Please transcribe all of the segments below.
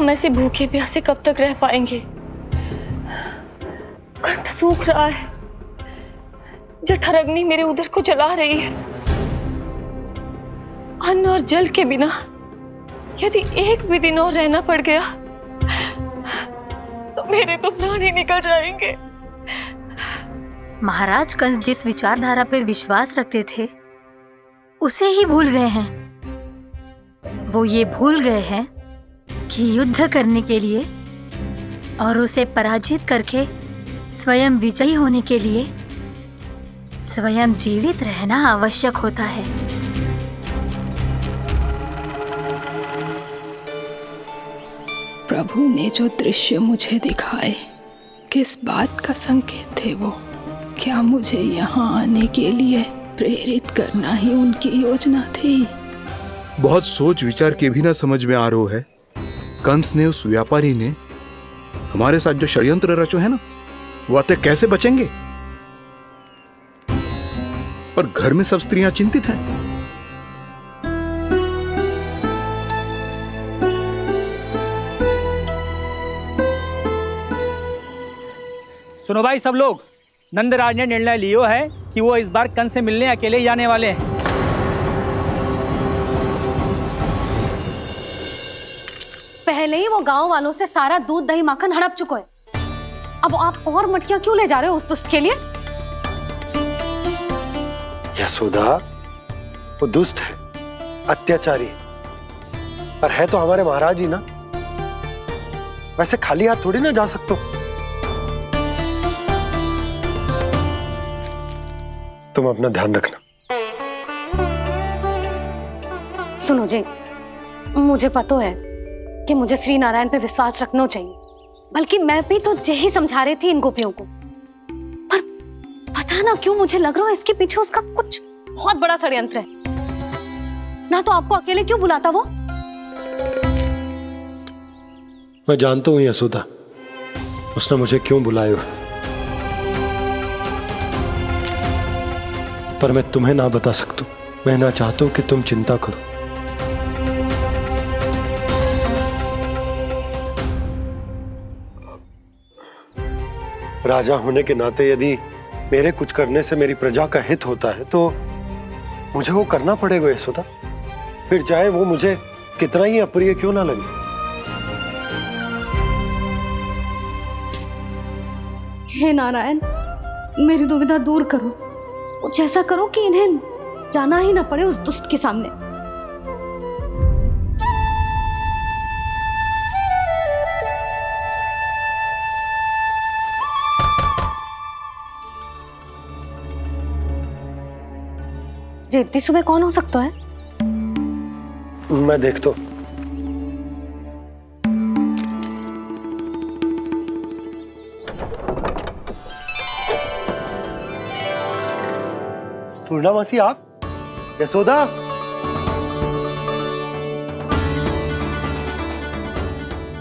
हम ऐसे भूखे प्यासे कब तक रह पाएंगे? कंठ सूख रहा है, जठराग्नि मेरे उदर को जला रही है। अन्न और जल के बिना यदि एक भी दिन और रहना पड़ गया तो मेरे तो प्राण ही निकल जाएंगे। महाराज कंस जिस विचारधारा पे विश्वास रखते थे उसे ही भूल गए हैं। वो ये भूल गए हैं कि युद्ध करने के लिए और उसे पराजित करके स्वयं विजयी होने के लिए स्वयं जीवित रहना आवश्यक होता है। प्रभु ने जो दृश्य मुझे दिखाए, किस बात का संकेत थे वो? क्या मुझे यहाँ आने के लिए प्रेरित करना ही उनकी योजना थी? बहुत सोच विचार के भी ना समझ में आ रहा है। कंस ने, उस व्यापारी ने हमारे साथ जो षड्यंत्र रचो है ना, वो आते कैसे बचेंगे? पर घर में सब स्त्रियां चिंतित हैं। सुनो भाई सब लोग, नंदराज ने निर्णय लियो है कि वो इस बार कंस से मिलने अकेले ही आने वाले हैं। पहले ही वो गांव वालों से सारा दूध दही माखन हड़प चुके हैं। अब आप और मटकियां क्यों ले जा रहे हो उस दुष्ट के लिए? यशोदा, वो दुष्ट है, अत्याचारी, पर है तो हमारे महाराज ही ना। वैसे खाली हाथ थोड़ी ना जा सकते हो। तुम अपना ध्यान रखना। सुनो जी, मुझे पता है कि मुझे श्री नारायण पे विश्वास रखना चाहिए, बल्कि मैं भी तो यही समझा रही थी इन गोपियों को। पर पता ना क्यों मुझे लग रहा है इसके पीछे उसका कुछ बहुत बड़ा षड्यंत्र है। ना तो आपको अकेले क्यों बुलाता वो? मैं जानता हूं यशोदा, उसने मुझे क्यों बुलाया, पर मैं तुम्हें ना बता सकता। मैं ना चाहता हूं कि तुम चिंता करो। राजा होने के नाते यदि मेरे कुछ करने से मेरी प्रजा का हित होता है तो मुझे वो करना पड़ेगा यशोदा, फिर चाहे वो मुझे कितना ही अप्रिय क्यों ना लगे। हे नारायण, मेरी दुविधा दूर करो। कुछ ऐसा करो कि इन्हें जाना ही ना पड़े उस दुष्ट के सामने। जी इतनी सुबह कौन हो सकता है? मैं देखता हूं। पूर्णा मासी, आप? यशोदा,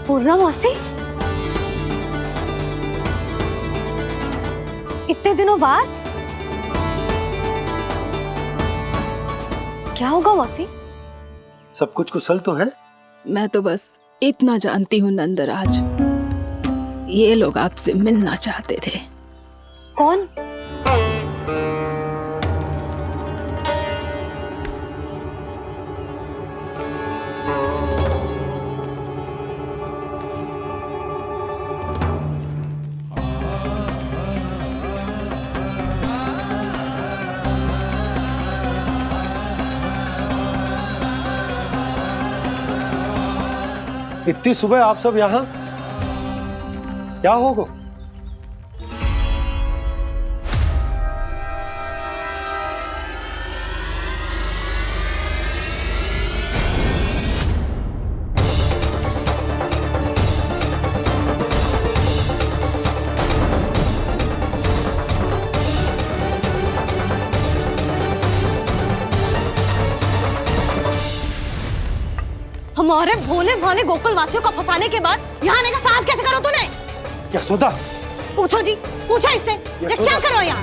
पूर्णा मासी, इतने दिनों बाद? क्या होगा मौसी? सब कुछ कुशल तो है? मैं तो बस इतना जानती हूँ नंदराज, ये लोग आपसे मिलना चाहते थे। कौन? इतनी सुबह आप सब यहाँ? क्या होगा? हमारे भोले भाले गोकुल वासियों को फंसाने के बाद यहाँ आने का साहस कैसे करो तूने? यशोदा, पूछो जी, पूछो इससे, ये क्या करो यहाँ?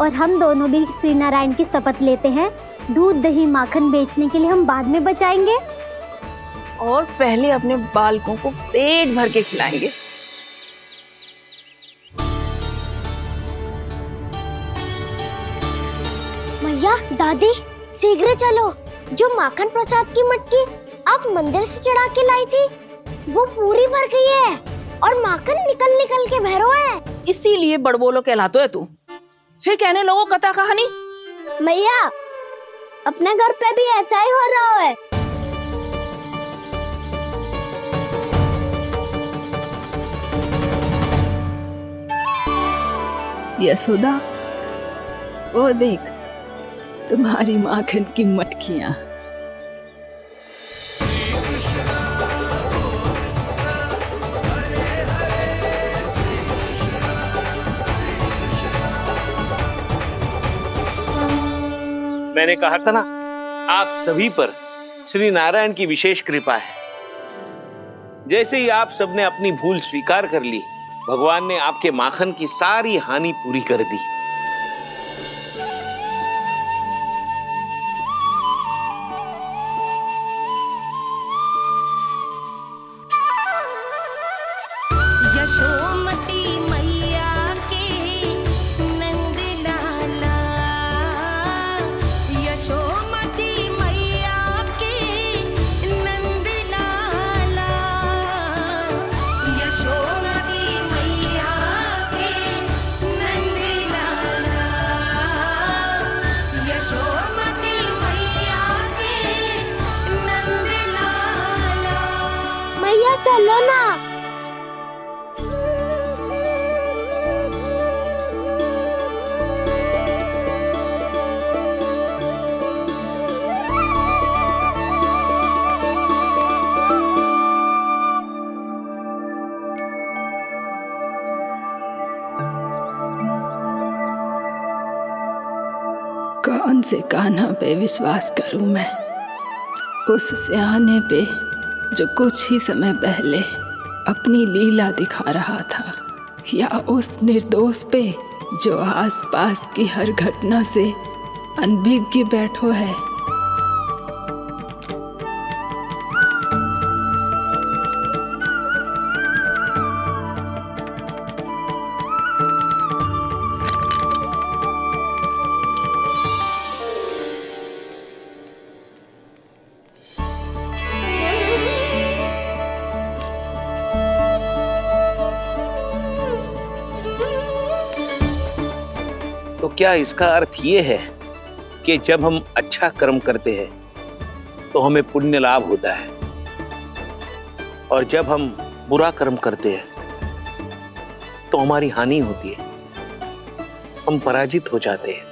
और हम दोनों भी श्री नारायण की शपथ लेते हैं, दूध दही माखन बेचने के लिए हम बाद में बचाएंगे और पहले अपने बालकों को पेट भर के खिलाएंगे। मैया, दादी, शीघ्र चलो। जो माखन प्रसाद की मटकी आप मंदिर से चढ़ा के लाई थी, वो पूरी भर गई है और माखन निकल निकल के भरो है। इसीलिए बड़बोलो कहलातो है तू। फिर कहने लोगों कथा कहानी। मैया, अपने घर पे भी ऐसा ही हो रहा है। यशोदा, वो देख तुम्हारी माखन की मटकियां। मैंने कहा था ना, आप सभी पर श्री नारायण की विशेष कृपा है। जैसे ही आप सबने अपनी भूल स्वीकार कर ली, भगवान ने आपके माखन की सारी हानि पूरी कर दी। यशोमती मैया के नंद लाला, यशोमती मैया के नंद लाला, यशोमती मैया के नंद लाला, यशोमती मैया के नंद लाला। मैया चलो ना। कौन से कान्हा पे विश्वास करूं मैं? उस सियाने पे जो कुछ ही समय पहले अपनी लीला दिखा रहा था, या उस निर्दोष पे जो आसपास की हर घटना से अनभिज्ञ बैठो है। तो क्या इसका अर्थ ये है कि जब हम अच्छा कर्म करते हैं तो हमें पुण्य लाभ होता है, और जब हम बुरा कर्म करते हैं तो हमारी हानि होती है, हम पराजित हो जाते हैं?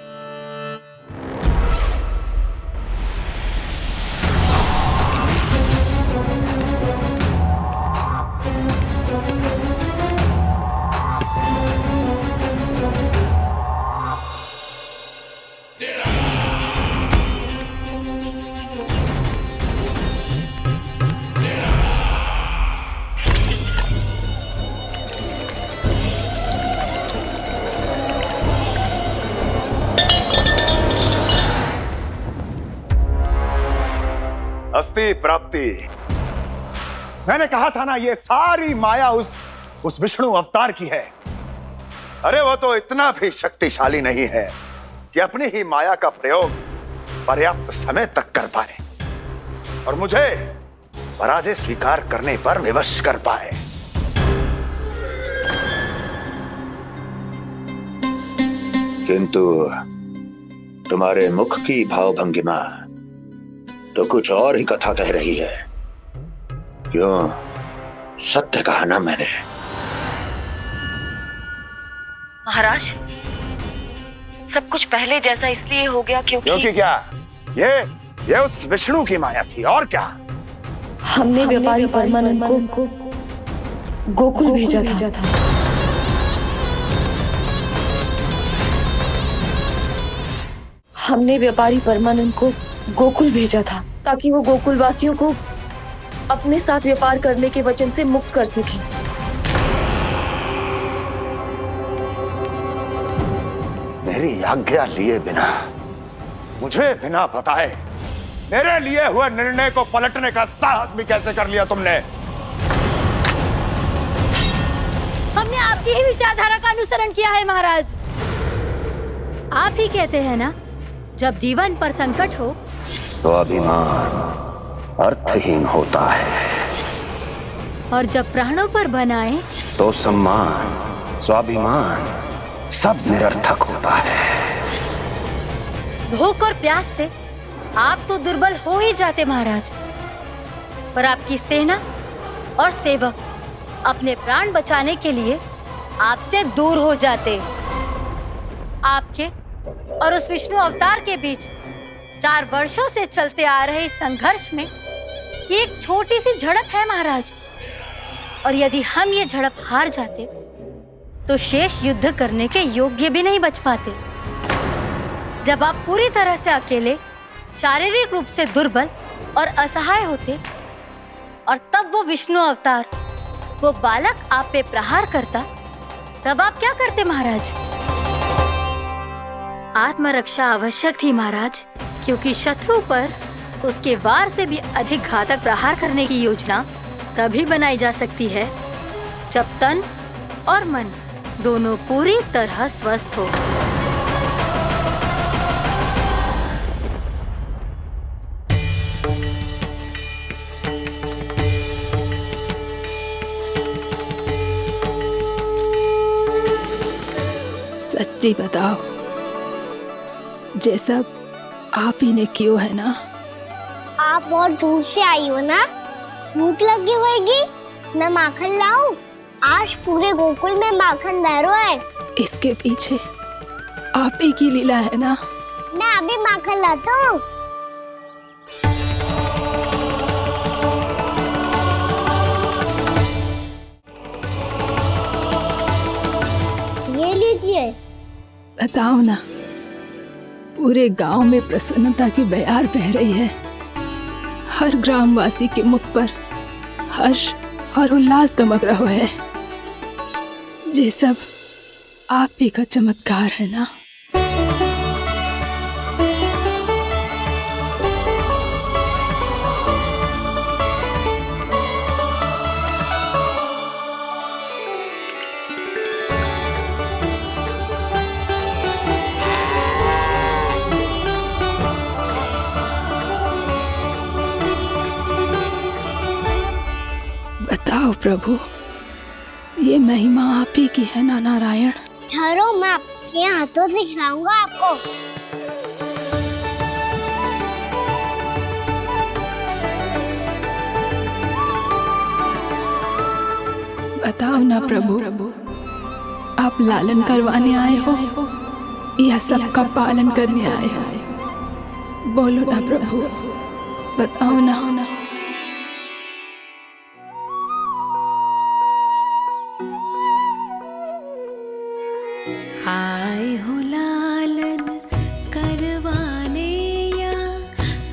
अस्ति प्राप्ति। मैंने कहा था ना, ये सारी माया उस विष्णु अवतार की है। अरे वो तो इतना भी शक्तिशाली नहीं है कि अपनी ही माया का प्रयोग पर्याप्त समय तक कर पाए और मुझे पराजय स्वीकार करने पर विवश कर पाए। किंतु तुम्हारे मुख की भावभंगिमा तो कुछ और ही कथा कह रही है। क्यों? सत्य कहा ना मैंने। महाराज, सब कुछ पहले जैसा इसलिए हो गया क्योंकि क्या? ये उस विष्णु की माया थी, और क्या? हमने व्यापारी परमानंद को गोकुल भेजा था। हमने व्यापारी परमानंद को गोकुल भेजा था ताकि वो गोकुल वासियों को अपने साथ व्यापार करने के वचन से मुक्त कर सके। मेरी आज्ञा लिए बिना, मुझे बिना बताए मेरे लिए हुए निर्णय को पलटने का साहस भी कैसे कर लिया तुमने? हमने आपकी ही विचारधारा का अनुसरण किया है महाराज। आप ही कहते हैं ना, जब जीवन पर संकट हो तो अभिमान अर्थहीन होता है, और जब प्राणों पर बनाए तो सम्मान स्वाभिमान सब निरर्थक होता है। भूख और प्यास से आप तो दुर्बल हो ही जाते महाराज, पर आपकी सेना और सेवक अपने प्राण बचाने के लिए आपसे दूर हो जाते। आपके और उस विष्णु अवतार के बीच 4 वर्षों से चलते आ रहे इस संघर्ष में ये एक छोटी सी झड़प है महाराज, और यदि हम ये झड़प हार जाते तो शेष युद्ध करने के योग्य भी नहीं बच पाते। जब आप पूरी तरह से अकेले, शारीरिक रूप से दुर्बल और असहाय होते, और तब वो विष्णु अवतार, वो बालक आप पे प्रहार करता, तब आप क्या करते महाराज? आत्मरक्षा आवश्यक थी महाराज, क्योंकि शत्रु पर उसके वार से भी अधिक घातक प्रहार करने की योजना तभी बनाई जा सकती है जब तन और मन दोनों पूरी तरह स्वस्थ हो। सच्ची बताओ, ये सब आप ही ने क्यों है ना? आप बहुत दूर से आई हो ना, भूख लगी होगी। मैं माखन लाऊं? आज पूरे गोकुल में माखन बह रहा है। इसके पीछे आप ही की लीला है ना? मैं अभी माखन लाता हूँ। ये लीजिए। बताओ ना, पूरे गांव में प्रसन्नता की बयार बह रही है। हर ग्रामवासी के मुख पर हर्ष और उल्लास दमक रहा है। ये सब आप ही का चमत्कार है ना? बताओ प्रभु, ये महिमा आप ही की है ना नारायण? ठहरो, मैं अपने हाथों से खिलाऊंगा आपको। बताओ ना प्रभु, आप लालन करवाने आए हो या सबका पालन करने आए हो? बोलो ना प्रभु, बताओ ना। आए हो लालन करवाने या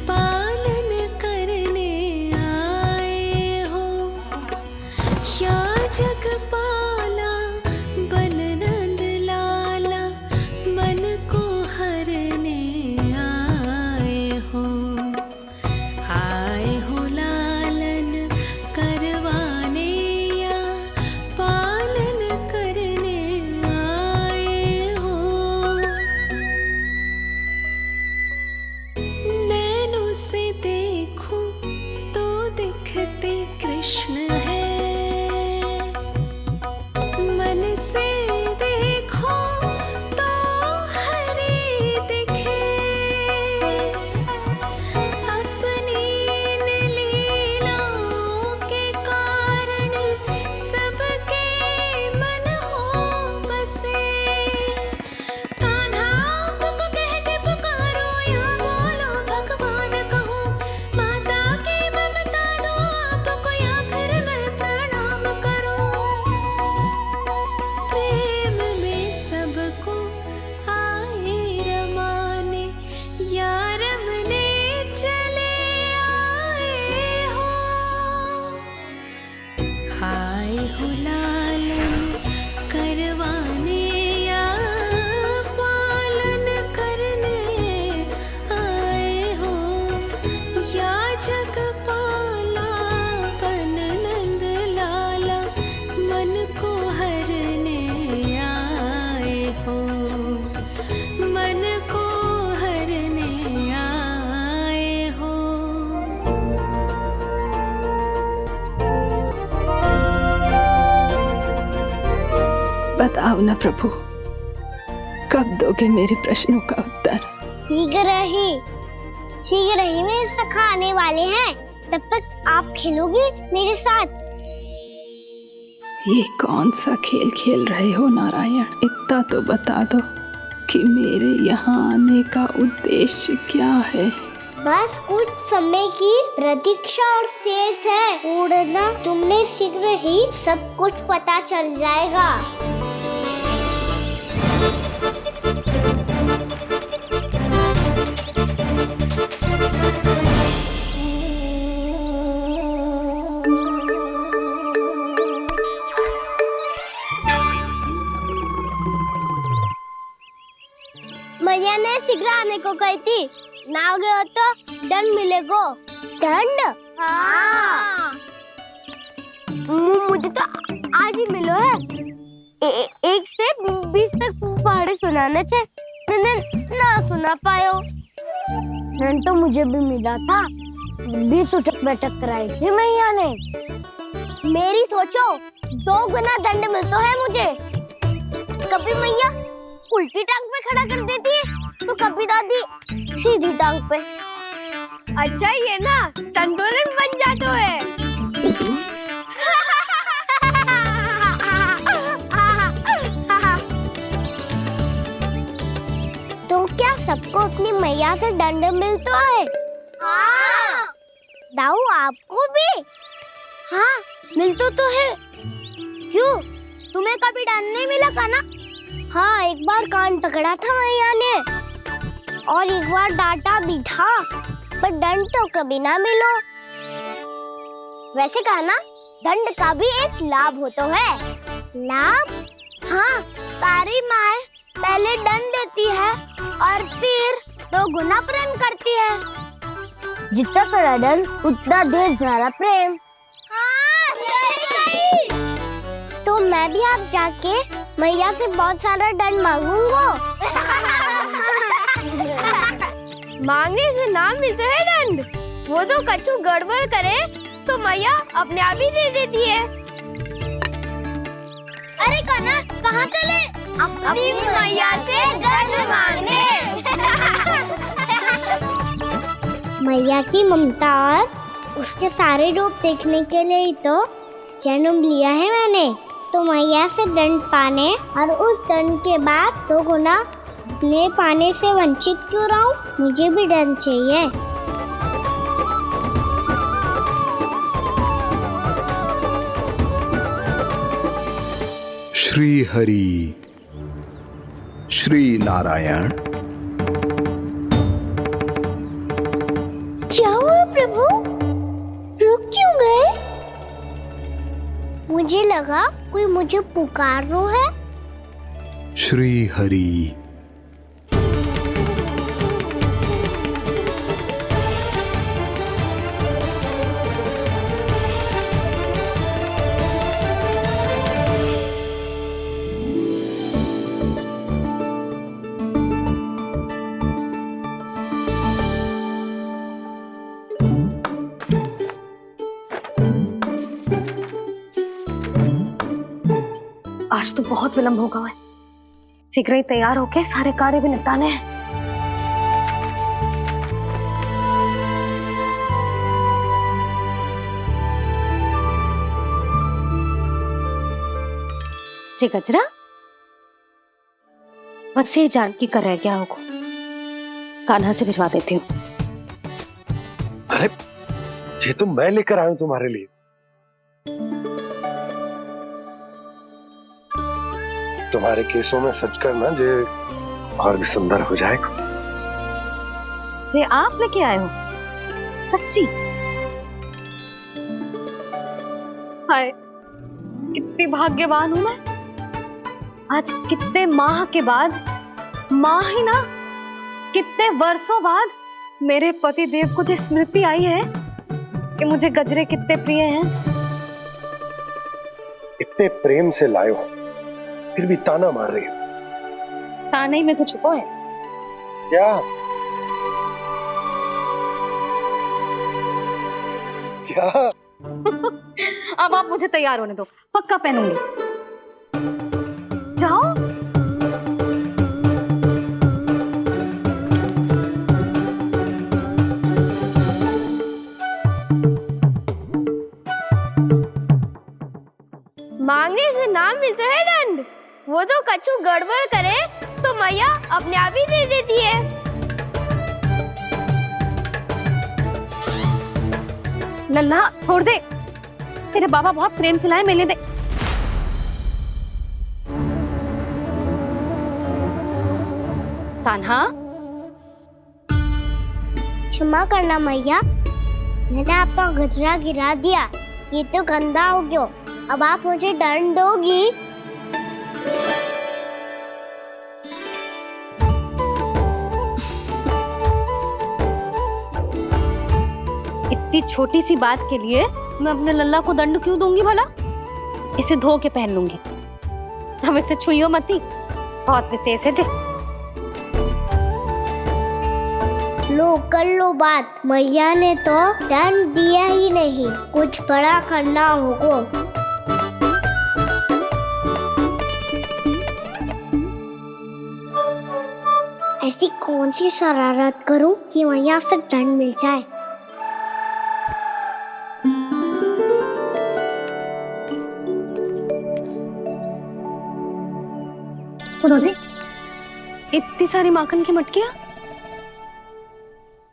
पालन करने आए हो, या जगपाला बन नंद लाला मन को हरने आए हो। आए हो बताओ ना प्रभु, कब दोगे मेरे प्रश्नों का उत्तर? शीघ्र ही मेरे सखा आने वाले हैं। तब तक आप खेलोगे मेरे साथ। ये कौन सा खेल खेल रहे हो नारायण? इतना तो बता दो कि मेरे यहाँ आने का उद्देश्य क्या है? बस कुछ समय की प्रतीक्षा और शेष है। उड़ना तुमने शीघ्र ही सब कुछ पता चल जाएगा। मैया ने शीघ्र आने को कही थी, ना आओगे हो तो दंड मिलेगा। दंड? हाँ। मुझे तो आज ही मिलो है। 1 से 20 तक पहाड़े सुनाने थे, ना सुना पायो। दंड तो मुझे भी मिला था, 20 उठक बैठक कराई थी मैया ने। मेरी सोचो, 2 गुना दंड मिलता है मुझे। कभी मैया उल्टी टांग पे खड़ा कर देती है तो कभी दादी सीधी टांग पे। अच्छा ये ना संतुलन बन जाता है। तो क्या सबको अपनी मैया से दंड मिलता है? हाँ। दाऊ आपको भी? हाँ मिलता तो है। क्यों, तुम्हें कभी दंड नहीं मिला था ना? हाँ, एक बार कान पकड़ा था मैया ने और एक बार डांटा भी था, पर दंड तो कभी ना मिलो। वैसे कहा ना, दंड का भी एक लाभ होता है। लाभ? हाँ, सारी माँ पहले दंड देती है और फिर 2 गुना प्रेम करती है। जितना बड़ा दंड उतना ढेर सारा प्रेम। हाँ, सही। तो मैं भी आप जाके मैया से बहुत सारा दंड मांगूंगा। मांगने से ना मिलते है दंड, वो तो कछु गड़बड़ करे तो मैया अपने आप ही दे देती है। अरे कान्हा, कहाँ चले? अपनी मैया से दंड मांगने। मैया की ममता और उसके सारे रूप देखने के लिए ही तो जन्म लिया है मैंने। तो मैया से दंड पाने और उस दंड के बाद 2 गुना स्नेह पाने से वंचित क्यों रहूं? मुझे भी दंड चाहिए। श्री हरि, श्री नारायण। क्या हुआ प्रभु? रुक क्यों गए? मुझे लगा कोई मुझे पुकार रहा है। श्री हरि। आज तो बहुत विलंब होगा है। शीघ्र ही तैयार होके सारे कार्य भी निपटाने हैं। जी गजरा, बस ये जानकी कर रह गया होगा, कान्हा से भिजवा देती हूँ। अरे ये तो मैं लेकर आया हूं तुम्हारे लिए। तुम्हारे केसों में सच करना जे और भी सुंदर हो जाएगा। जे आप लेके आए हो? सच्ची? हाय, कितनी भाग्यवान हूं मैं। आज कितने माह के बाद, माह ही ना, कितने वर्षों बाद मेरे पति देव को जो स्मृति आई है कि मुझे गजरे कितने प्रिय हैं। इतने प्रेम से लाए हो, फिर भी ताना मार रही हो। ताने ही में तो छुपो है। क्या? क्या? अब आप मुझे तैयार होने दो, पक्का पहनूंगी। नाम मिलता है दंड। वो तो कछु गड़बड़ करे तो मैया अपने आप ही दे देती है। लल्ला छोड़ दे, तेरे बाबा बहुत प्रेम से लाए, मिलने दे। कान्हा, क्षमा करना मैया, मैंने आपका गजरा गिरा दिया, ये तो गंदा हो गया। अब आप मुझे दंड दोगी? इतनी छोटी सी बात के लिए मैं अपने लल्ला को दंड क्यों दूंगी भला? इसे धो के पहन लूंगी। अब इसे छुइयो मती, बहुत विशेष है जी। लो कर लो बात, मैया ने तो दंड दिया ही नहीं, कुछ बड़ा करना होगा। ऐसी कौन सी शरारत करूं कि मैया से दंड मिल जाए? सुनो जी, इतनी सारी माखन की मटकियां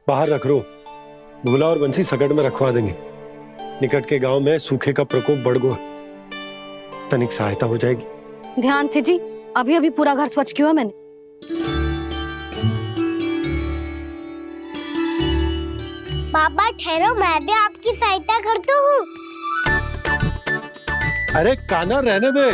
बाहर रख रो, भूला और बंसी सकट में रखवा देंगे। निकट के गांव में सूखे का प्रकोप बढ़ गया, तनिक सहायता हो जाएगी। ध्यान से जी, अभी अभी पूरा घर स्वच्छ किया मैंने। पापा ठहरो, मैं भी आपकी सहायता करता हूँ। अरे कान्हा रहने दे।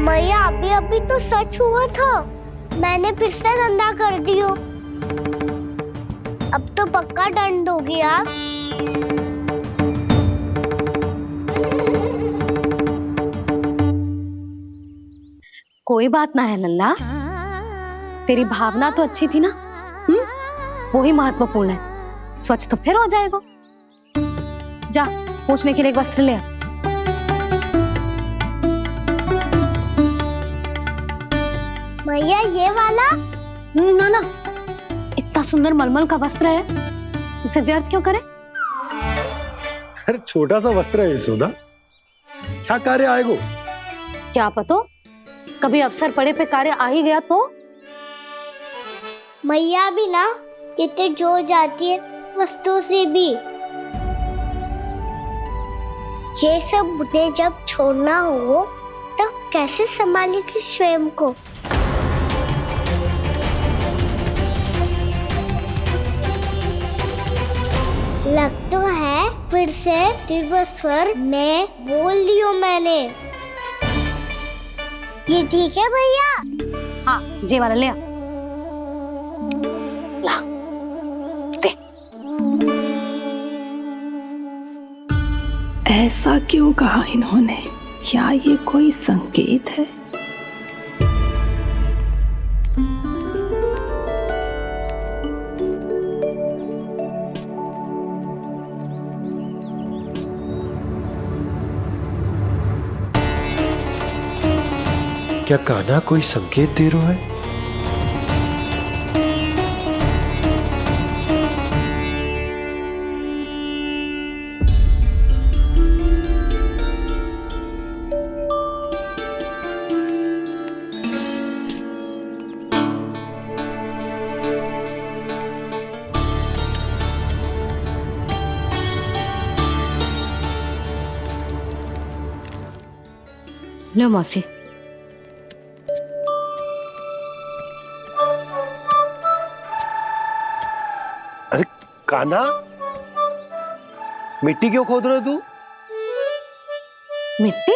मैया अभी अभी तो सच हुआ था, मैंने फिर से गंदा कर दियो। अब तो पक्का दंड दोगी आप। कोई बात ना है लल्ला, तेरी भावना तो अच्छी थी ना, वही महत्वपूर्ण है। स्वच्छ तो फिर हो जाएगा। जा पूछने के लिए एक वस्त्र ले आ। मैया ये वाला? ना ना, इतना सुंदर मलमल का वस्त्र है, उसे व्यर्थ क्यों करे? अरे छोटा सा वस्त्र है यशोदा, क्या कार्य आएगा? क्या पता, कभी अवसर पड़े पे कार्य आ ही गया तो? मैया भी ना कितने जो जाती है वस्तुओं से भी। ये सब उन्हें जब छोड़ना हो तो कैसे संभालेगी स्वयं को? लग तो है फिर से तीव्र स्वर में बोल दियो मैंने। ये ठीक है भैया? हाँ, ये वाला ले आ। ला, दे। ऐसा क्यों कहा इन्होंने? क्या ये कोई संकेत है? क्या कान्हा कोई संकेत दे रहा है? लो मौसी। अरे कान्हा, मिट्टी क्यों खोद रहे तू? मिट्टी?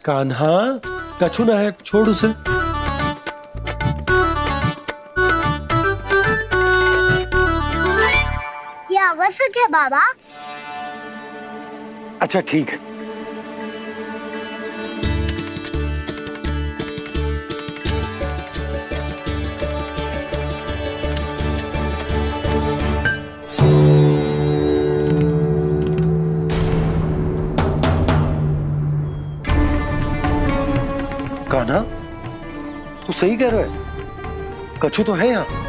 कान्हा, कछु ना है, छोड़ उसे। ये आवश्यक है बाबा। अच्छा ठीक है। तू सही कह रहा है, कछु तो है यहाँ।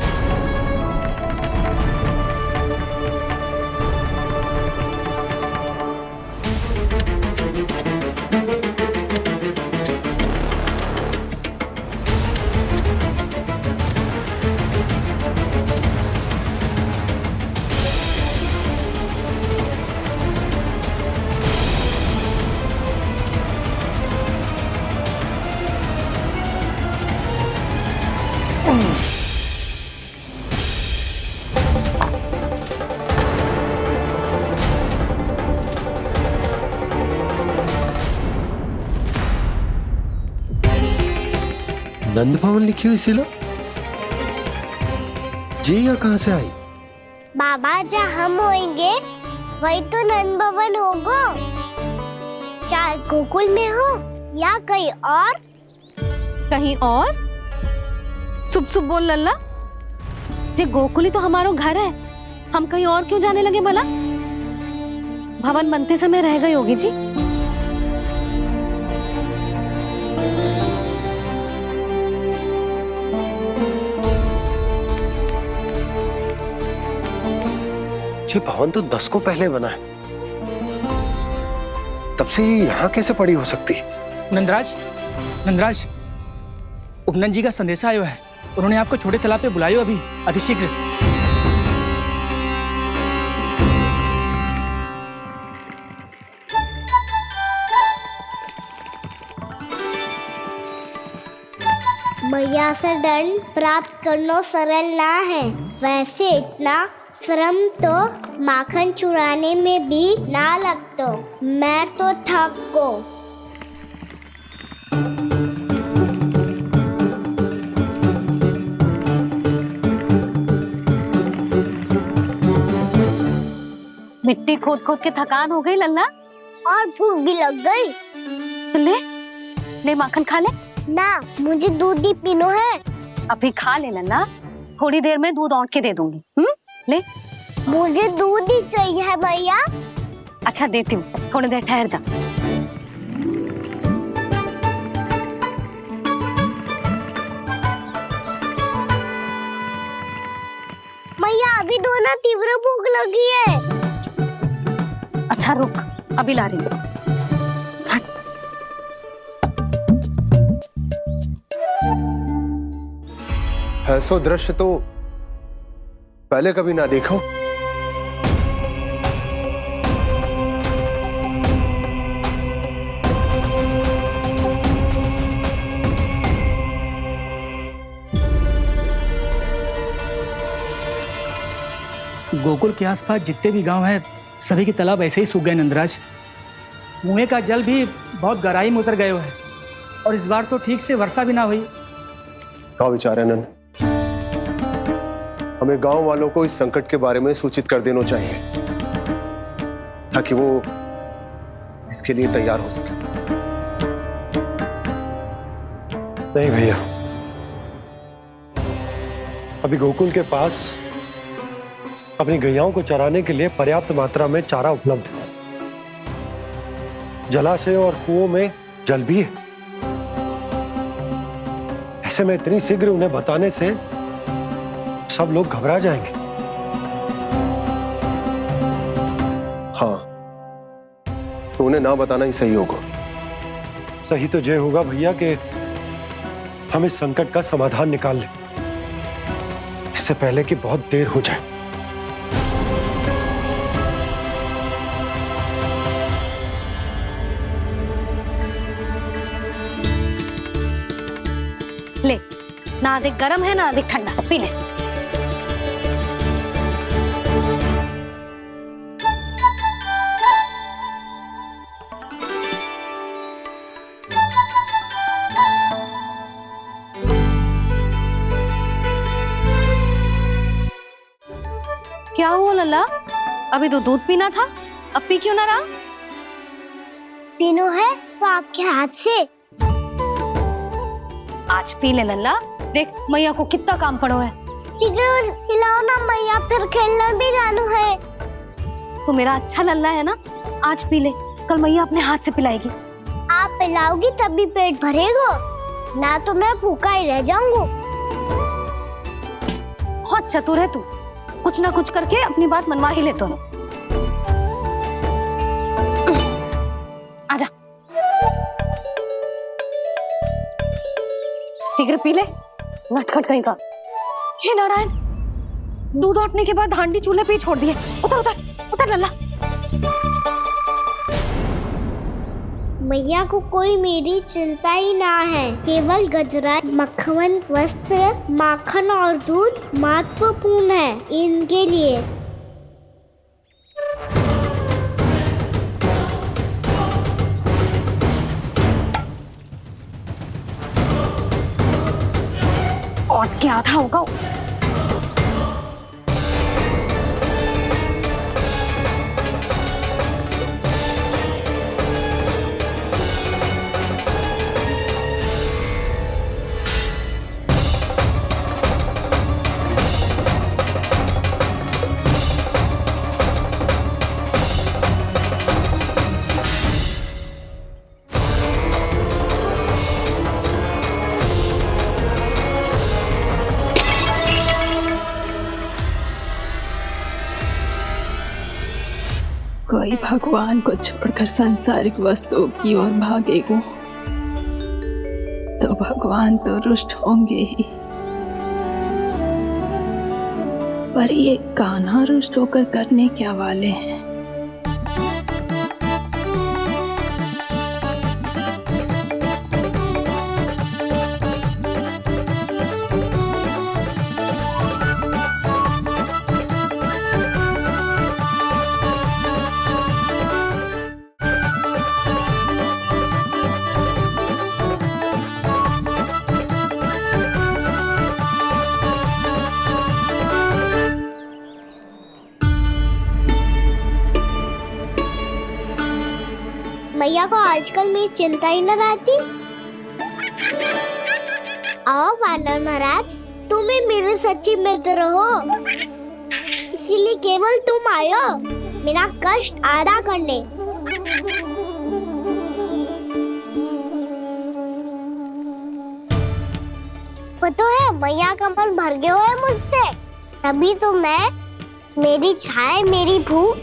नंद भवन लिखी हुई सिला, जी यहाँ कहाँ से आई? बाबा जहाँ हम होंगे वही तो नंद भवन होगा, चाहे गोकुल में हो या कहीं और। कहीं और? सुब सुब बोल लल्ला, जे गोकुल ही तो हमारो घर है, हम कहीं और क्यों जाने लगे भला? भवन बनते समय रह गई होगी जी। ये भवन तो 10 को पहले बना है, तब से ये यहाँ कैसे पड़ी हो सकती? नंदराज, नंदराज, उपनंद जी का संदेशा आयो है, उन्होंने आपको छोटे तालाब पे बुलायो अभी अतिशीघ्र। मैया से दंड प्राप्त करना सरल ना है, वैसे इतना श्रम तो माखन चुराने में भी ना लगतो, मैं तो थक गो। मिट्टी खोद खोद के थकान हो गई लल्ला, और भूख भी लग गई। तो ले माखन खा ले। ना, मुझे दूध ही पीनो है। अभी खा ले लल्ला, थोड़ी देर में दूध औंट के दे दूंगी। ले। मुझे दूध ही चाहिए है भैया। अच्छा देती हूँ, थोड़ी देर ठहर जा। मैया अभी तो ना तीव्र भूख लगी है। अच्छा रुक, अभी ला रही हूँ। ऐसा दृश्य तो पहले कभी ना देखो। गोकुल के आसपास जितने भी गांव हैं, सभी के तालाब ऐसे ही सूख गए नंदराज। कुएं का जल भी बहुत गहराई में उतर गए है, और इस बार तो ठीक से वर्षा भी ना हुई। क्या विचार है नंद? हमें गांव वालों को इस संकट के बारे में सूचित कर देना चाहिए, ताकि वो इसके लिए तैयार हो सके। नहीं भैया, अभी गोकुल के पास अपनी गैयाओं को चराने के लिए पर्याप्त मात्रा में चारा उपलब्ध है। जलाशय और कुओं में जल भी है। ऐसे में इतनी शीघ्र उन्हें बताने से सब लोग घबरा जाएंगे। हाँ, तो उन्हें ना बताना ही सही होगा। सही तो ये होगा भैया कि हम इस संकट का समाधान निकाल लें, इससे पहले कि बहुत देर हो जाए। ले, ना अधिक गर्म है ना अधिक ठंडा, पी ले। क्या हुआ लल्ला? अभी तो दूध पीना था, अब पी क्यों ना रहा? पीनो है तो आपके हाथ से। आज पी ले लल्ला, देख मैया को कितना काम पड़ो है। शीघ्र पिलाओ ना मैया, फिर खेलने भी जानो है। तू मेरा अच्छा लल्ला है ना, आज पी ले, कल मैया अपने हाथ से पिलाएगी। आप पिलाओगी तभी पेट भरेगा। ना तो मैं भूखा ही रह जाऊंगा। बहुत चतुर है तू, कुछ ना कुछ करके अपनी बात मनवा ही लेता है। आजा, शीघ्र पी ले, नटखट कहीं का। हे नारायण, दूध औटने के बाद हांडी चूल्हे पे ही छोड़ दिए। उतर उतर उतर लल्ला। मैया को कोई मेरी चिंता ही ना है। केवल गजरा, मक्खन, वस्त्र, माखन और दूध महत्वपूर्ण है इनके लिए। और क्या था होगा। कोई भगवान को छोड़कर सांसारिक वस्तुओं की ओर भागेगा तो भगवान तो रुष्ट होंगे ही, पर ये कान्हा रुष्ट होकर करने क्या वाले हैं? मैया को आजकल मेरी चिंता ही न रहती। आओ वानर महाराज, तुम ही मेरे सच्ची मित्र हो, इसीलिए केवल तुम आयो मेरा कष्ट आधा करने। पता है मैया का मन भर गया है मुझसे, तभी तो मैं, मेरी छाया, मेरी भूख,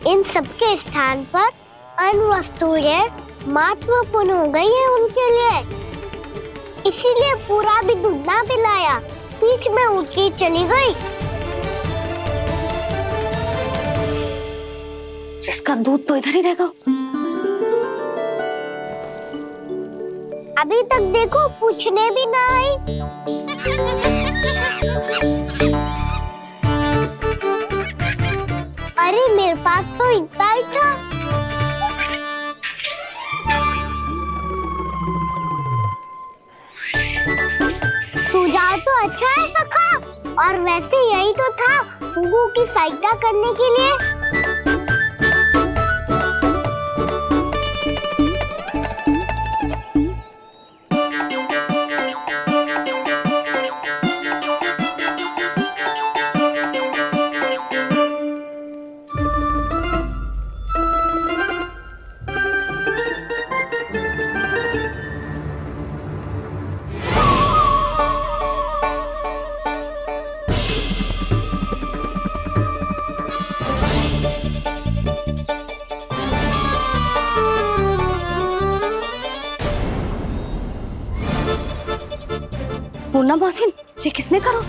इन सबके स्थान पर अन्य वस्तुएं महत्वपूर्ण हो गई है उनके लिए। इसीलिए पूरा भी दूध ना पिलाया, बीच में उठ के चली गई। जिसका दूध तो इधर ही रहेगा। अभी तक देखो पूछने भी ना आई। अरे मेरे पास तो इतना ही था। सुझाव तो अच्छा है सखा, और वैसे यही तो था हुगू की सहायता करने के लिए। पूर्णा मौसी, ये किसने करो?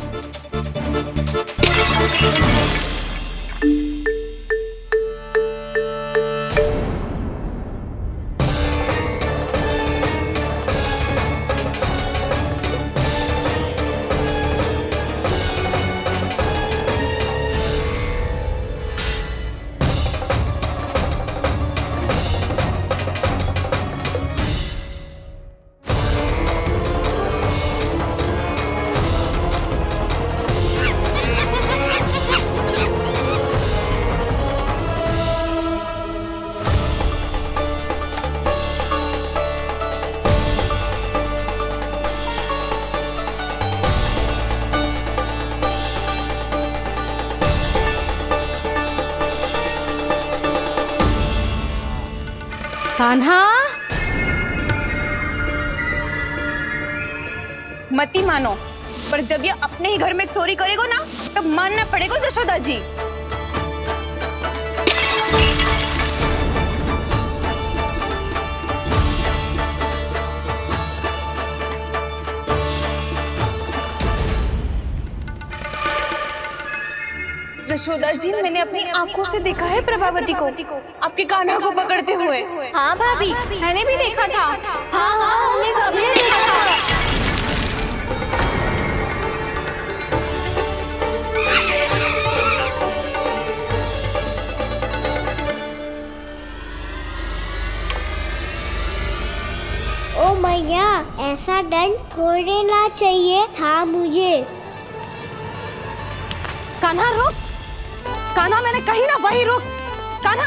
कान्हा, मत ही मानो, पर जब ये अपने ही घर में चोरी करेगा ना तब मानना पड़ेगा जशोदा जी। जशोदा जी, मैंने अपनी आंखों से देखा है प्रभावती को आपके कान्हा को पकड़ते हुए। हाँ भाभी, मैंने भी देखा था। हाँ हाँ, हमने सबने देखा था। ओ मैया, ऐसा दंड थोड़े ना चाहिए था मुझे। कान्हा रुक, कान्हा मैंने कही ना वही रुक। कान्हा,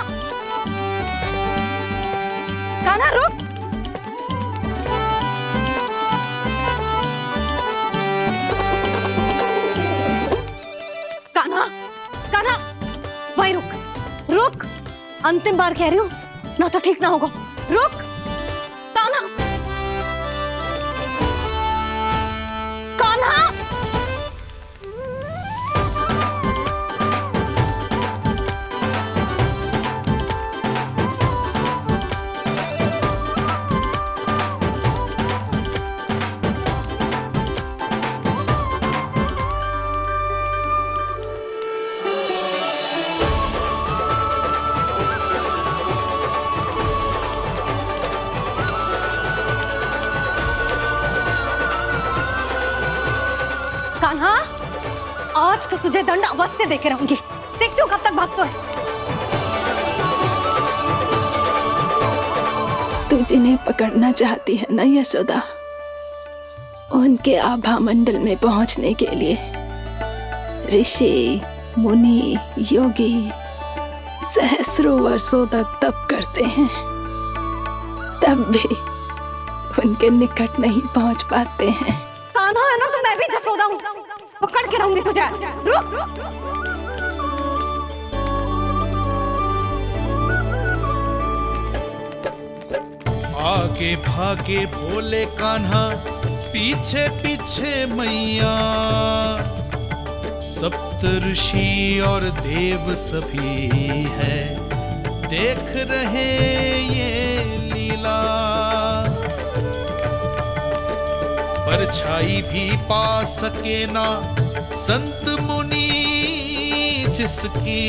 कान्हा रुक। कान्हा, कान्हा वही रुक, रुक। अंतिम बार कह रही हूँ, ना तो ठीक ना होगा। रुक कान्हा, कान्हा। कान्हा, आज तो तुझे दंड अवश्य देके रहूंगी। देखती हूँ कब तक भागता है। तू जिन्हें पकड़ना चाहती है ना यशोदा, उनके आभा मंडल में पहुंचने के लिए ऋषि, मुनि, योगी सहस्रों वर्षों तक तप करते हैं, तब भी उनके निकट नहीं पहुंच पाते हैं। कान्हा है ना, तो मैं भी जसोदा हूँ, पकड़ के रहूंगी तुझे। रुक। आगे भागे बोले कान्हा, पीछे पीछे मैया। सप्त ऋषि और देव सभी है, देख रहे ये लीला। परछाई भी पा सके ना संत मुनि जिसकी,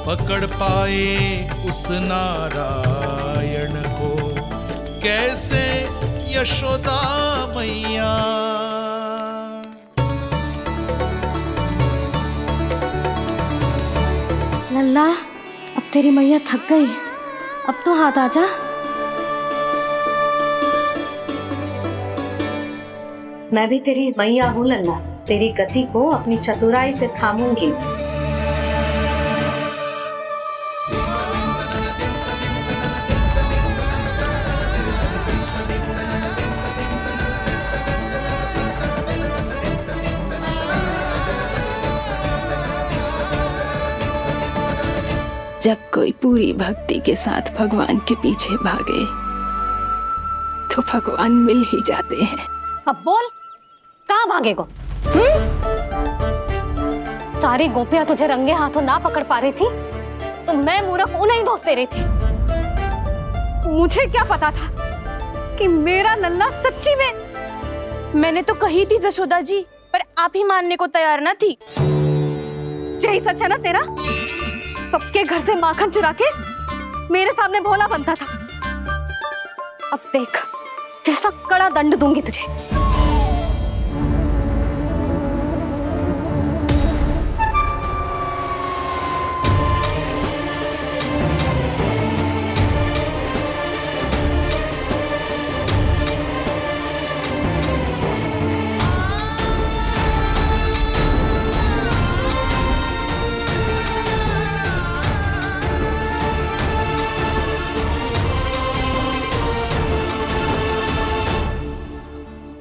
पकड़ पाए उस नारायण को कैसे यशोदा मैया। लल्ला, अब तेरी मैया थक गई, अब तो हाथ आजा। मैं भी तेरी मैया हूँ लल्ला, तेरी गति को अपनी चतुराई से थामूंगी। जब कोई पूरी भक्ति के साथ भगवान के पीछे भागे तो भगवान मिल ही जाते हैं। अब बोल, कहाँ भागेगा? सारी गोपियां तुझे रंगे हाथों ना पकड़ पा रही थी तो मैं मूर्ख उन्हें ही दोष दे रही थी। मुझे क्या पता था कि मेरा लल्ला सच्ची में। मैंने तो कही थी जशोदा जी, पर आप ही मानने को तैयार न थी। यही सच है ना तेरा? सबके घर से माखन चुरा के मेरे सामने भोला बनता था। अब देख कैसा कड़ा दंड दूंगी तुझे।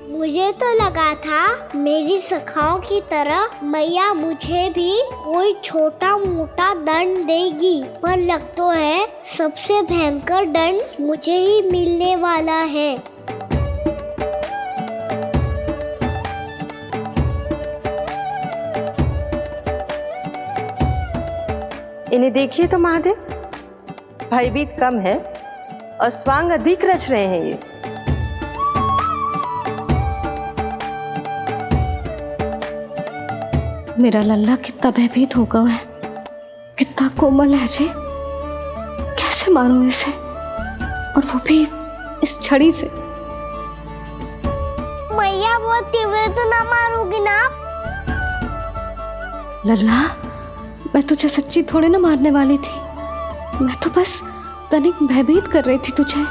मुझे तो लगा था मेरी सखाओं की तरह मैया मुझे भी कोई छोटा मोटा दंड देगी, पर लग तो है सबसे भयंकर दंड मुझे ही मिलने वाला है। इन्हें देखिए तो महादेव, भयभीत कम है और स्वांग अधिक रच रहे हैं ये। मेरा लल्ला कितना भयभीत होगा है, कितना कोमल है जी। कैसे मारूं इसे, और वो भी इस छड़ी से। मैया बहुत तीव्र तो ना मारोगी ना? लल्ला, मैं तुझे सच्ची थोड़े ना मारने वाली थी, मैं तो बस तनिक भयभीत कर रही थी तुझे।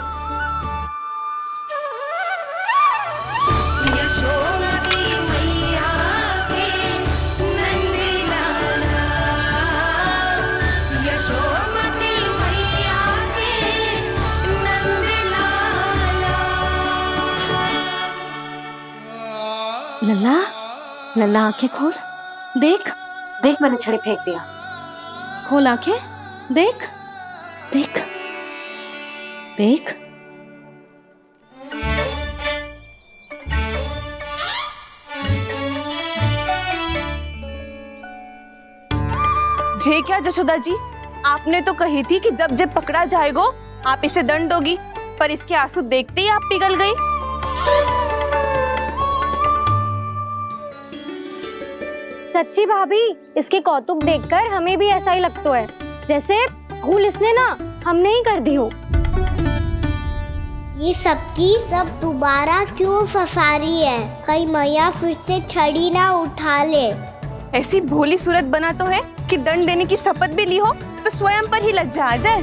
लल्ला, लल्ला आंखें खोल, देख देख मैंने छड़ी फेंक दिया। खोल आंखें, देख देख देख। जे क्या जशोदा जी, आपने तो कही थी कि जब जब पकड़ा जाएगा आप इसे दंड दोगी, पर इसके आंसू देखते ही आप पिघल गई। सच्ची भाभी, इसके कौतुक देखकर हमें भी ऐसा ही लगता है जैसे भूल इसने ना हमने ही कर दी हो। ये सबकी सब दोबारा क्यों फंसा रही है? कहीं मैया फिर से छड़ी ना उठा ले। ऐसी भोली सूरत बना तो है कि दंड देने की शपथ भी ली हो तो स्वयं पर ही लज्जा आ जाए।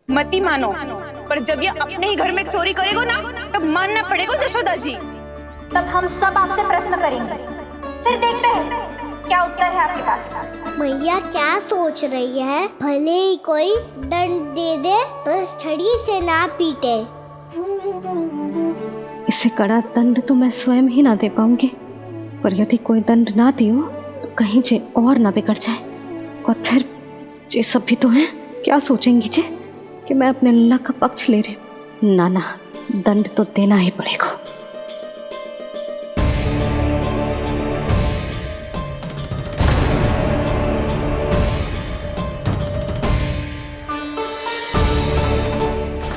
मती मानो, पर जब ये अपने ही घर में चोरी करेगा ना तब मानना पड़ेगा जशोदा जी। तब हम सब आपसे प्रश्न करेंगे, फिर देखते हैं क्या उत्तर है आपके पास। मैया क्या सोच रही है? भले ही कोई दंड दे दे, बस छड़ी से ना पीटे। इसे कड़ा दंड तो मैं स्वयं ही ना दे पाऊंगी, पर यदि कोई दंड ना दियो तो कहीं जे और ना बिगड़ जाए, और फिर जे सब भी तो हैं, क्या सोचेंगी जे कि मैं अपने लल्ला का पक्ष ले रही हूँ। ना ना, दंड तो देना ही पड़ेगा।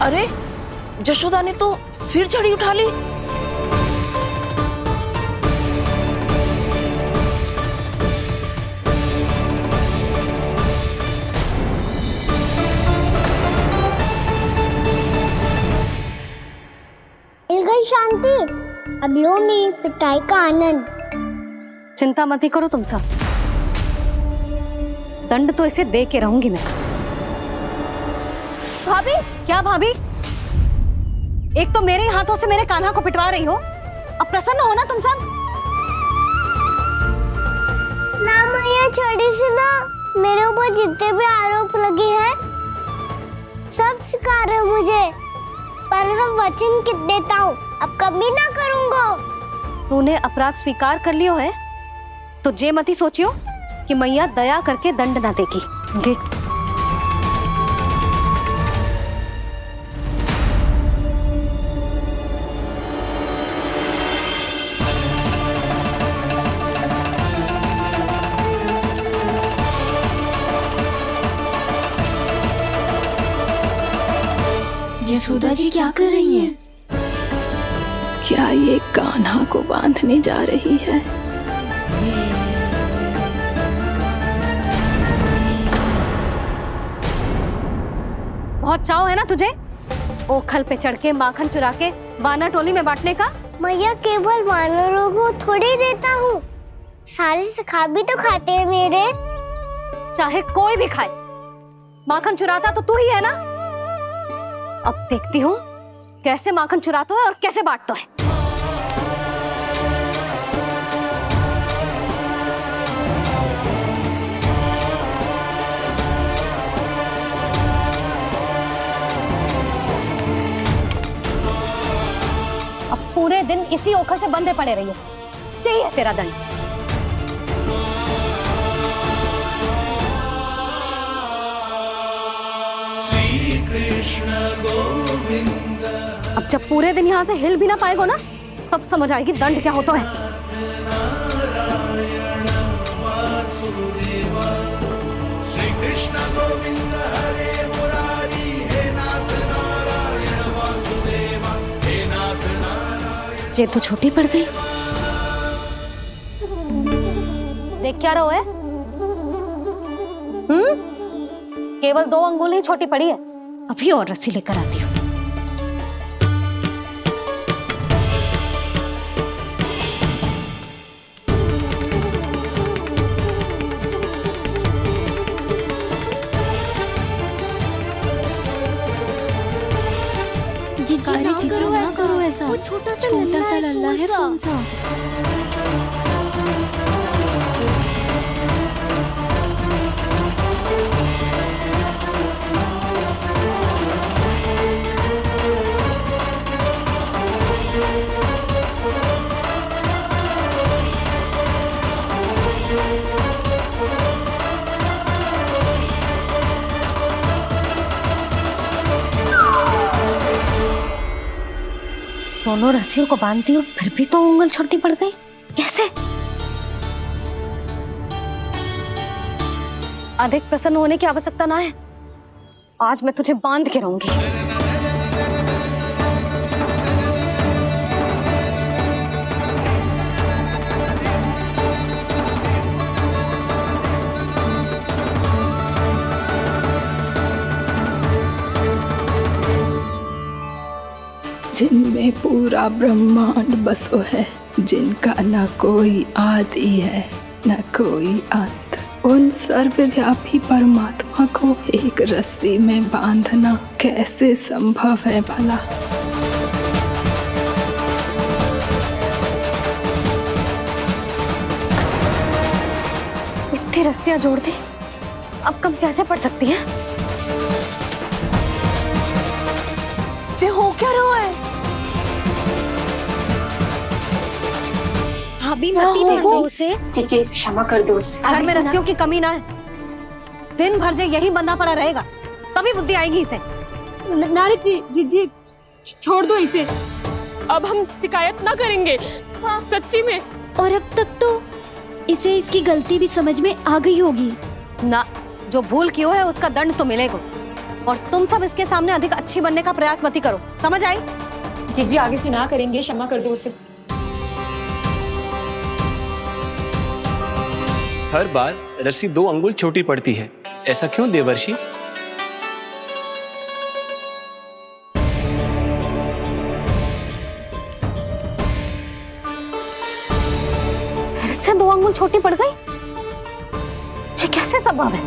अरे जशोदा ने तो फिर छड़ी उठा ली। मिल गई शांति, अब लो मेरी पिटाई का आनंद। चिंता मत ही करो तुम सब, दंड तो इसे दे के रहूंगी मैं। भाभी, क्या भाभी? एक तो मेरे हाथों से मेरे कान्हा को पिटवा रही हो, अब प्रसन्न हो ना तुम सब? ना मैया, छड़ी से ना मेरे ऊपर जितने भी आरोप लगे हैं सब स्वीकार है मुझे, पर मैं वचन कित देता हूँ, अब कभी ना करूँगा। तूने अपराध स्वीकार कर लियो है तो जे मत ही सोचियो कि मैया दया करके दंड ना देगी। देख तू, यशोदा जी क्या कर रही हैं? क्या ये कान्हा को बांधने जा रही है? बहुत चाव है ना तुझे ओखल पे चढ़ के माखन चुरा के वानर टोली में बांटने का? मैया, केवल वानरों को थोड़ी देता हूँ, सारे सिखा भी तो खाते हैं मेरे। चाहे कोई भी खाए, माखन चुराता तो तू ही है ना। अब देखती हूँ कैसे माखन चुराता है और कैसे बांटता है। अब पूरे दिन इसी ओखल से बंधे पड़े रहिए, चाहिए तेरा दंड। अब जब पूरे दिन यहाँ से हिल भी ना पाएगो ना, तब समझ आएगी दंड क्या होता है। श्री कृष्ण गोविंद हरे मुरारी, हे नाथ नारायण वासुदेव, हे नाथ नारायण। ये तो छोटी पड़ गई। देख क्या रहो है? केवल 2 अंगुल ही छोटी पड़ी है। अभी और रस्सी लेकर आती हूँ। जीजी ना करो ऐसा। वो छोटा सा लल्ला है कौन सा? दोनों रस्सियों को बांधती हूँ, फिर भी तो उंगल छोटी पड़ गई। कैसे? अधिक प्रसन्न होने की आवश्यकता ना है। आज मैं तुझे बांध के रहूंगी। जिनमें पूरा ब्रह्मांड बसो है, जिनका न कोई आदि है न कोई अंत, उन सर्वव्यापी परमात्मा को एक रस्सी में बांधना कैसे संभव है भला? इतनी रस्सियां जोड़ दी, अब कम कैसे पड़ सकती हैं? जे हो क्या रहा है? भाभी मती मारो उसे। जीजी क्षमा कर दो उसे। घर में रस्सियों की कमी ना है। दिन भर जे यही बंधा पड़ा रहेगा, तभी बुद्धि आएगी इसे। नारी जी छोड़ दो इसे। अब हम शिकायत ना करेंगे। सच्ची में। और अब तक तो इसे इसकी गलती भी समझ में आ गई होगी ना। जो भूल क्यों है उसका दंड तो मिलेगा। और तुम सब इसके सामने अधिक अच्छी बनने का प्रयास मत करो, समझ आई? जीजी आगे से ना करेंगे, क्षमा कर दो उसे। हर बार रस्सी 2 अंगुल छोटी पड़ती है, ऐसा क्यों देवर्षि? फिर से 2 अंगुल छोटी पड़ गई? ये कैसे संभव है?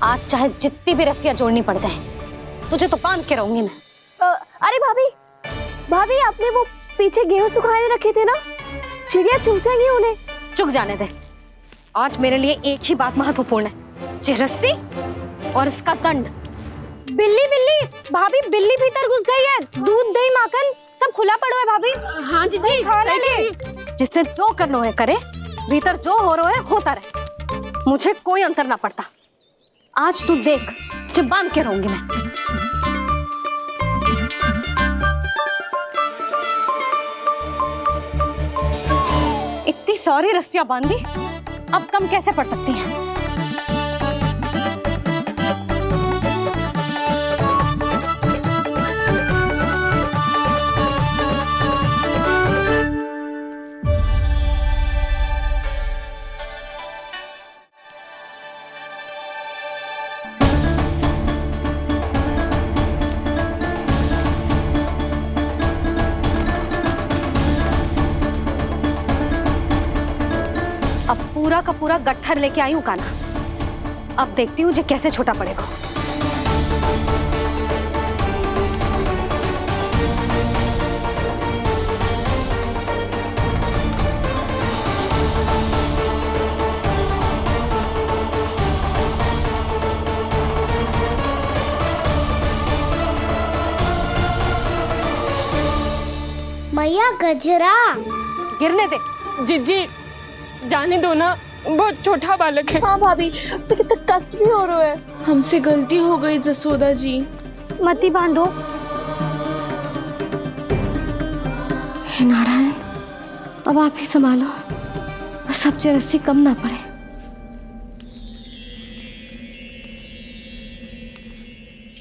आज चाहे जितनी भी रस्सियां जोड़नी पड़ जाए, तुझे तो बांध के रहूंगी मैं। अरे भाभी आपने वो पीछे गेहूं सुखाए रखे थे ना, चिड़िया चुग जाएंगी उन्हें। चुग जाने दे। आज मेरे लिए एक ही बात महत्वपूर्ण है, ये रस्सी और इसका दंड। बिल्ली भाभी, बिल्ली भीतर घुस गई है। दूध दही माखन सब खुला पड़ो है भाभी। हाँ जी सही कह रही है। जिससे जो करना है करे, भीतर जो हो रहा है होता रहे, मुझे कोई अंतर ना पड़ता। आज तू देख, तुझे बांध के रहूंगी मैं। इतनी सारी रस्सियां बांधी, अब कम कैसे पड़ सकती हैं? अब पूरा का पूरा गट्ठर लेके आई हूं कान्हा। अब देखती हूँ जे कैसे छोटा पड़ेगा। मैया गजरा गिरने दे। जीजी जाने दो ना, बहुत छोटा बालक है। हाँ भाभी, उसे कितना कष्ट भी हो रहा है। हमसे गलती हो गई जसोदा जी। मती बांधो। हे नारायण, अब आप ही संभालो, बस अब रस्सी कम ना पड़े।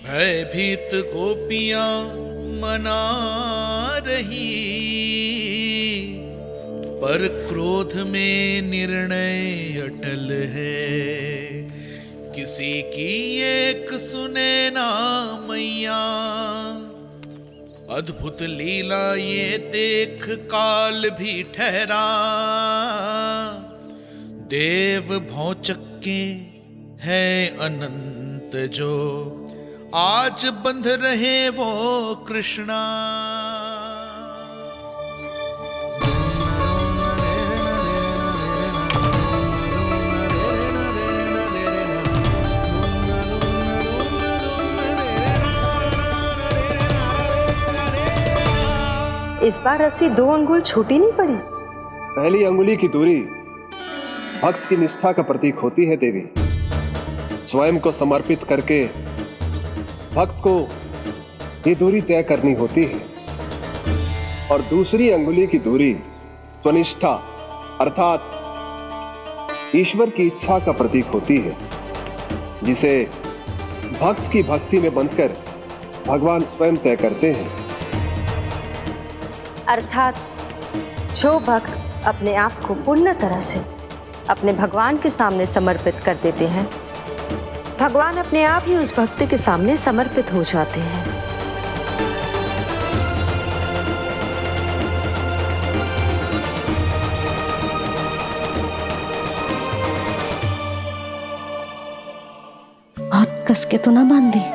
भयभीत गोपियां मना रही, पर क्रोध में निर्णय अटल है। किसी की एक सुने ना मैया, अद्भुत लीला ये देख काल भी ठहरा। देव भौचक्के है अनंत जो, आज बंध रहे वो कृष्णा। इस बार रस्सी 2 अंगुल छोटी नहीं पड़ी। पहली अंगुली की दूरी भक्त की निष्ठा का प्रतीक होती है देवी। स्वयं को समर्पित करके भक्त को ये दूरी तय करनी होती है। और दूसरी अंगुली की दूरी स्वनिष्ठा अर्थात ईश्वर की इच्छा का प्रतीक होती है, जिसे भक्त की भक्ति में बंधकर भगवान स्वयं तय करते हैं। अर्थात जो भक्त अपने आप को पूर्ण तरह से अपने भगवान के सामने समर्पित कर देते हैं, भगवान अपने आप ही उस भक्त के सामने समर्पित हो जाते हैं। बहुत कस के तो ना बांधी।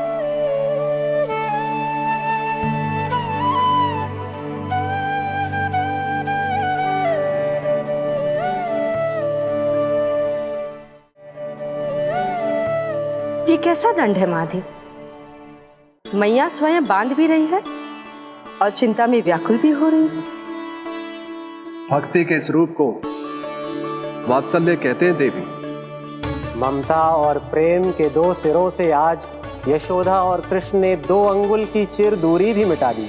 ये कैसा दंड है माधी? मैया स्वयं बांध भी रही है और चिंता में व्याकुल भी हो रही है। भक्ति के स्वरूप को वात्सल्य कहते हैं देवी। ममता और प्रेम के 2 सिरों से आज यशोदा और कृष्ण ने 2 अंगुल की चिर दूरी भी मिटा दी।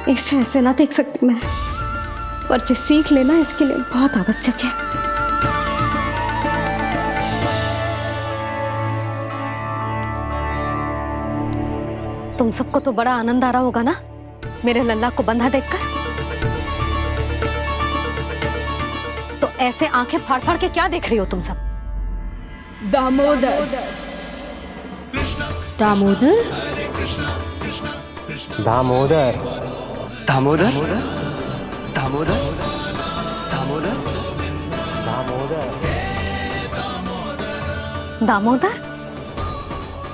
इसे ऐसे ना देख सकती मैं, पर जो सीख लेना इसके लिए बहुत आवश्यक है। तुम सबको तो बड़ा आनंद आ रहा होगा ना मेरे लल्ला को बंधा देखकर। तो ऐसे आंखें फाड़ फाड़ के क्या देख रही हो तुम सब? दामोदर दामोदर दामोदर दामोदर दामोदर दामोदर दामोदर दामोदर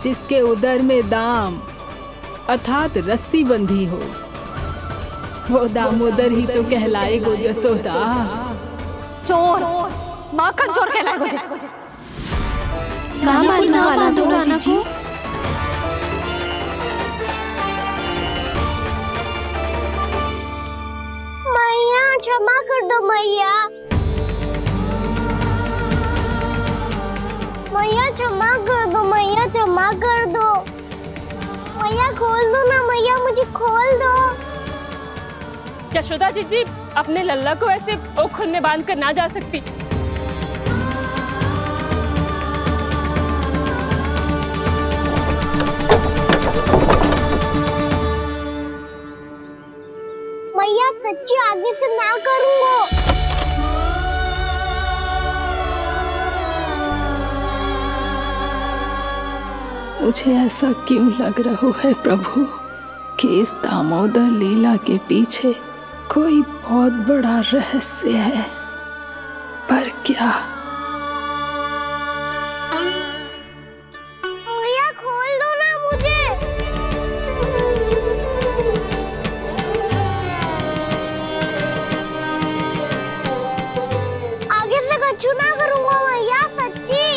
जिसके उदर में दाम अर्थात रस्सी बंधी हो, वो दामोदर ही तो कहलाएगो जसोदा। चोर, माखन चोर कहलाएगो जी। कहाँ मालूम वाला दोनों जीजी? मैया क्षमा कर दो मैया। मैया क्षमा कर दो, मैया क्षमा कर दो। मैया खोल दो ना मैया, मुझे खोल दो। जशोदा जीजी अपने लल्ला को ऐसे ओखल में बांध कर ना जा सकती। मैया सच्ची आगे से ना करूंगा। मुझे ऐसा क्यों लग रहा है प्रभु कि इस दामोदर लीला के पीछे कोई बहुत बड़ा रहस्य है, पर क्या? मैया खोल दो ना मुझे। आगे से कछु ना करूंगा मैया, सच्ची।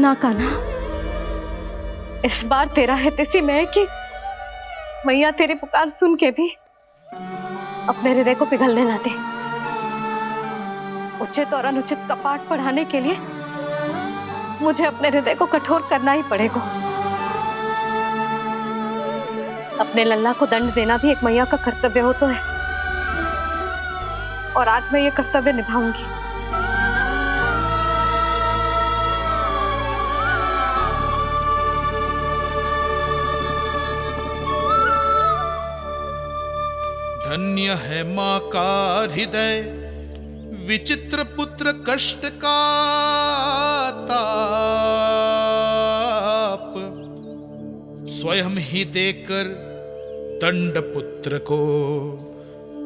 ना कान्हा, इस बार तेरा है तेसी में कि मैया तेरी पुकार सुन के भी अपने हृदय को पिघलने ना दे। उचित और अनुचित का पाठ पढ़ाने के लिए मुझे अपने हृदय को कठोर करना ही पड़ेगा। अपने लल्ला को दंड देना भी एक मैया का कर्तव्य हो तो है, और आज मैं ये कर्तव्य निभाऊंगी। धन्य है माँ का हृदय, विचित्र पुत्र कष्ट का ताप, स्वयं ही देकर दंड पुत्र को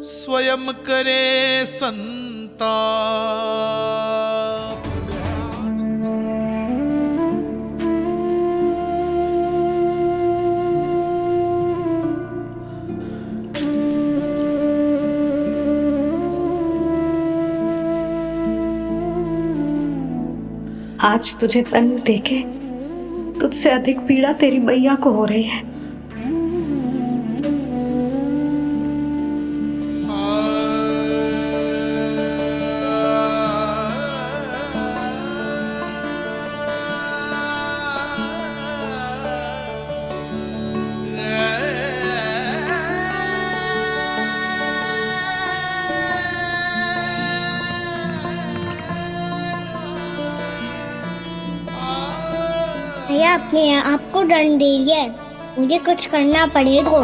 स्वयं करे संताप। आज तुझे दंड देके तुझसे अधिक पीड़ा तेरी मैया को हो रही है। भैया अपने आपको दंड दे रही है, मुझे कुछ करना पड़ेगा।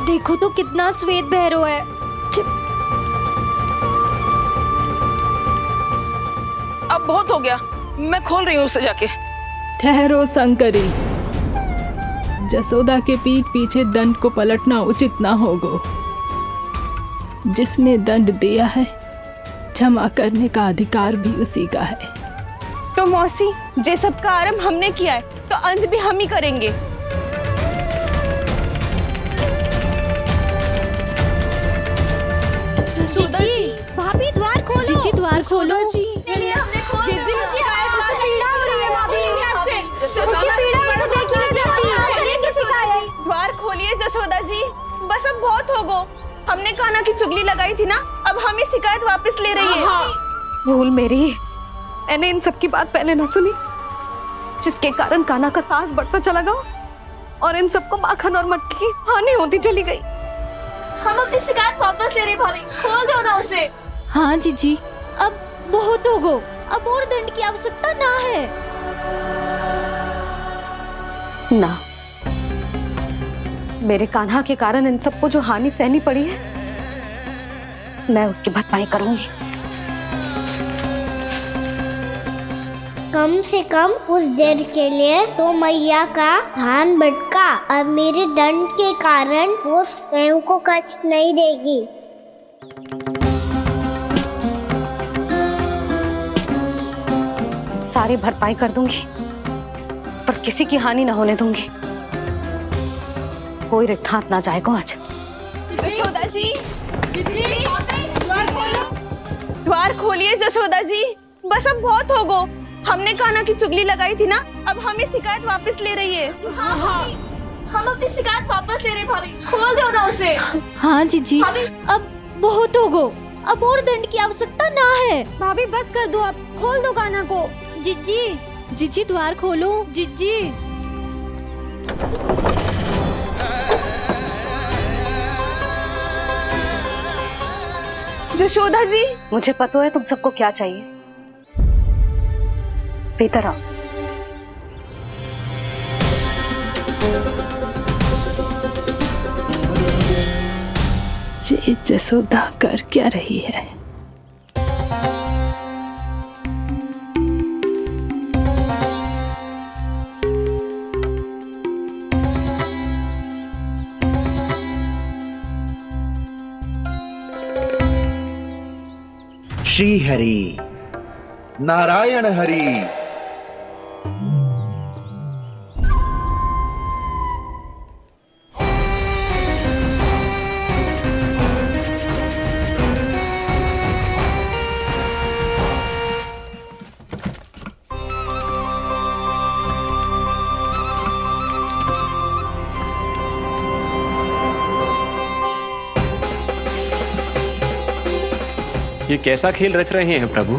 देखो तो कितना श्वेत भैरव है। अब बहुत हो गया, मैं खोल रही हूँ उसे जाके। ठहरो शंकरी, जसोदा के पीठ पीछे दंड को पलटना उचित ना होगा। जिसने दंड दिया है क्षमा करने का अधिकार भी उसी का है। तो मौसी, जे सब का आरंभ हमने किया है तो अंत भी हम ही करेंगे। जसोदा जी, भाभी द्वार खोलो। जीजी द्वार खोलो। द्वार खोलिए जसोदा जी, बस अब बहुत हो गो। हमने कान्हा की चुगली लगाई थी ना, अब हम ही शिकायत वापस ले रही है। भूल मेरी, मैंने इन सब की बात पहले ना सुनी, जिसके कारण कान्हा का साहस बढ़ता चला गया और इन सबको माखन और मटकी की हानि होती चली गई। हम अपनी शिकायत वापस ले रहे भाभी, खोल दो ना उसे। हाँ जीजी, अब बहुत हो गो, अब और दंड की आवश्यकता ना है। ना, मेरे कान्हा के कारण इन सबको जो हानि सहनी पड़ी है, मैं उसकी भरपाई करूंगी। कम से कम कुछ देर के लिए तो मैया का ध्यान भटका, अब मेरे दंड के कारण वो स्वयं को कष्ट नहीं देगी। सारी भरपाई कर दूंगी, पर किसी की हानि न होने दूंगी। कोई रिक्त हाथ ना जाएगा आज। जसोदा जी, द्वार खोलिए जसोदा जी, बस अब बहुत हो गो। हमने कान्हा की चुगली लगाई थी ना, अब हम ही शिकायत वापस ले रही है। हाँ, हम अपनी शिकायत वापस ले रहे भाभी, खोल दो ना उसे। हाँ जीजी, अब बहुत हो गो, अब और दंड की आवश्यकता ना है। भाभी बस कर दो, अब खोल दो कान्हा को। जीजी, जीजी द्वार खोलो। जीजी, जशोदा जी, मुझे पता है तुम सबको क्या चाहिए। भीतर आओ। ये जसोदा कर क्या रही है? श्री हरि, नारायण हरि। ये कैसा खेल रच रहे हैं प्रभु?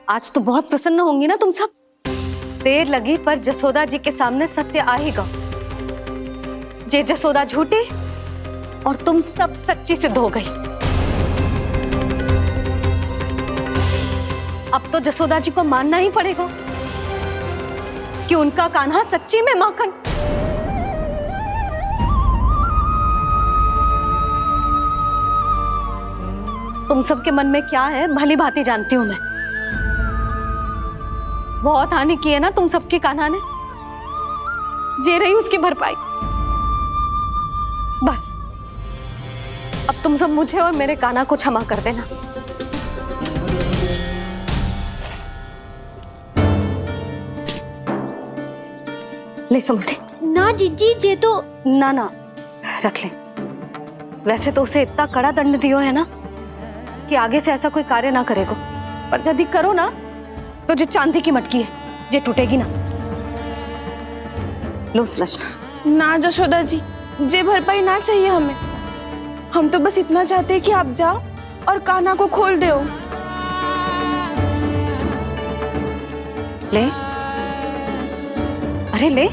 आज तो बहुत प्रसन्न होंगी ना तुम सब। देर लगी पर जसोदा जी के सामने सत्य आएगा। जे जसोदा झूठी और तुम सब सच्ची सिद्ध हो गई। अब तो जसोदा जी को मानना ही पड़ेगा कि उनका कान्हा सच्ची में माखन। तुम सबके मन में क्या है भली भांति जानती हूं मैं। बहुत हानि की है ना तुम सबके कान्हा ने, जे रही उसकी भरपाई। बस अब तुम सब मुझे और मेरे कान्हा को क्षमा कर देना। ले सुमति। ना जीजी, जे तो ना ना रख ले। वैसे तो उसे इतना कड़ा दंड दियो है ना कि आगे से ऐसा कोई कार्य ना करेगा, पर यदि करो ना तो जो चांदी की मटकी है जे टूटेगी ना। लो सुलक्षणा। ना जशोदा जी, जे भरपाई ना चाहिए हमें। हम तो बस इतना चाहते हैं कि आप जाओ और कान्हा को खोल दो। ले, अरे ले।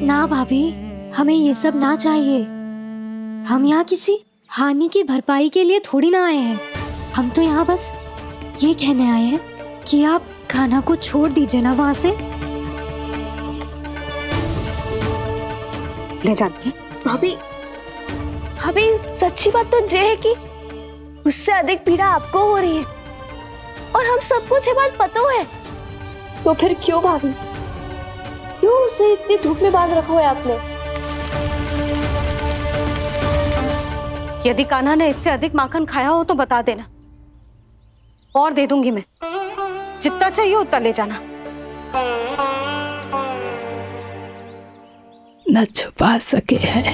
ना भाभी, हमें ये सब ना चाहिए। हम यहाँ किसी हानि की भरपाई के लिए थोड़ी ना आए हैं। हम तो यहाँ बस ये कहने आए हैं कि आप कान्हा को छोड़ दीजिए ना वहां से। ले जाती भाभी, भाभी सच्ची बात तो ये है कि उससे अधिक पीड़ा आपको हो रही है और हम सबको ये बात पता है। तो फिर क्यों भाभी, क्यों उसे इतनी धूप में बांध रखा है आपने? यदि कान्हा ने इससे अधिक माखन खाया हो तो बता देना, और दे दूंगी मैं। जितना चाहिए उतना ले जाना। न छुपा सके है,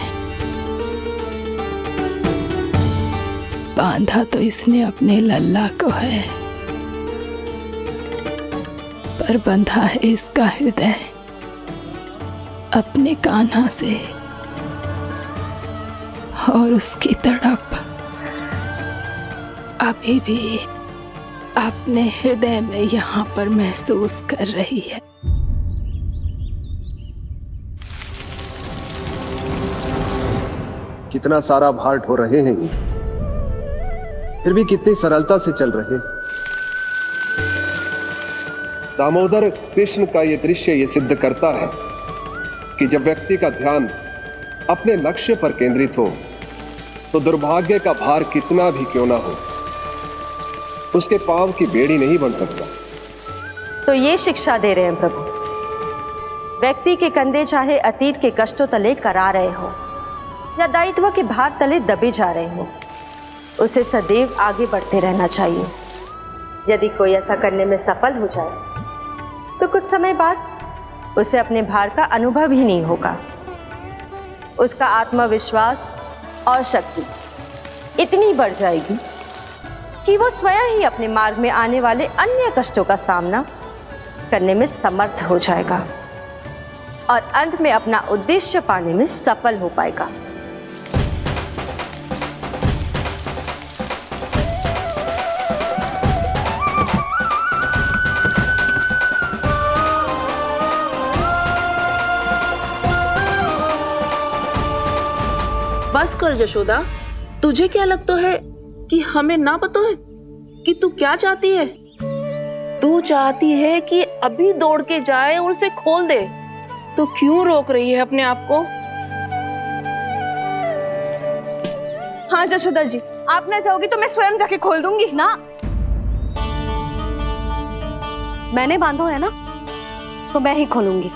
बांधा तो इसने अपने लल्ला को है, पर बंधा है इसका हृदय अपने कान्हा से। और उसकी तड़प अभी भी अपने हृदय में यहाँ पर महसूस कर रही है। कितना सारा भार ढो रहे हैं, फिर भी कितनी सरलता से चल रहे हैं। दामोदर कृष्ण का ये दृश्य ये सिद्ध करता है कि जब व्यक्ति का ध्यान अपने लक्ष्य पर केंद्रित हो तो दुर्भाग्य का भार कितना भी क्यों ना हो, उसके पांव की बेड़ी नहीं बन सकता। तो ये शिक्षा दे रहे हैं प्रभु, व्यक्ति के कंधे चाहे अतीत के कष्टों तले करा रहे हो या दायित्व के भार तले दबे जा रहे हो, उसे सदैव आगे बढ़ते रहना चाहिए। यदि कोई ऐसा करने में सफल हो जाए तो कुछ समय बाद उसे अपने भार का अनुभव ही नहीं होगा। उसका आत्मविश्वास और शक्ति इतनी बढ़ जाएगी कि वो स्वयं ही अपने मार्ग में आने वाले अन्य कष्टों का सामना करने में समर्थ हो जाएगा और अंत में अपना उद्देश्य पाने में सफल हो पाएगा। बस कर जशोदा, तुझे क्या लगता है कि हमें ना पता है कि तू क्या चाहती है? तू चाहती है कि अभी दौड़ के जाए और उसे खोल दे, तो क्यों रोक रही है अपने आप को? हाँ जशोदा जी, आप ना जाओगी तो मैं स्वयं जाके खोल दूंगी। ना, मैंने बांधो है ना, तो मैं ही खोलूंगी।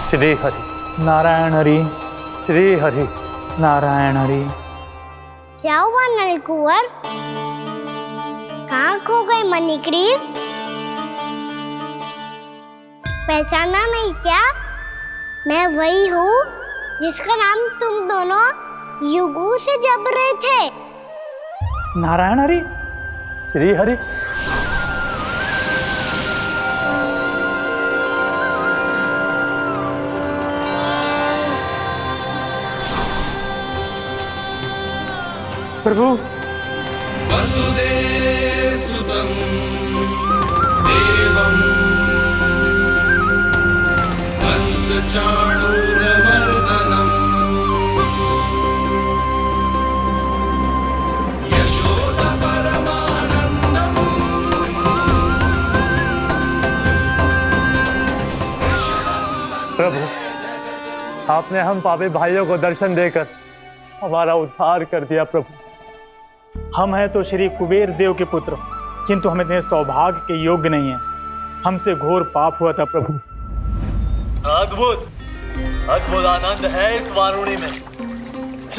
श्री हरि नारायण हरि, श्री हरि नारायण हरि। क्या हुआ नलकुंवर? कहाँ खो गए मणिग्रीव? पहचाना नहीं क्या? मैं वही हूँ जिसका नाम तुम दोनों युगों से जप रहे थे। नारायण हरि, श्री हरि। प्रभु वसुदेवसुतं देवं कंसचाणूरमर्दनम् यशोदपरमानन्दम् प्रभु, आपने हम पापी भाइयों को दर्शन देकर हमारा उद्धार कर दिया। प्रभु, हम हैं तो श्री कुबेर देव के पुत्र, किंतु हम इतने सौभाग्य के योग्य नहीं हैं। हमसे घोर पाप हुआ था प्रभु। अद्भुत अद्भुत आनंद है इस वारुणी में।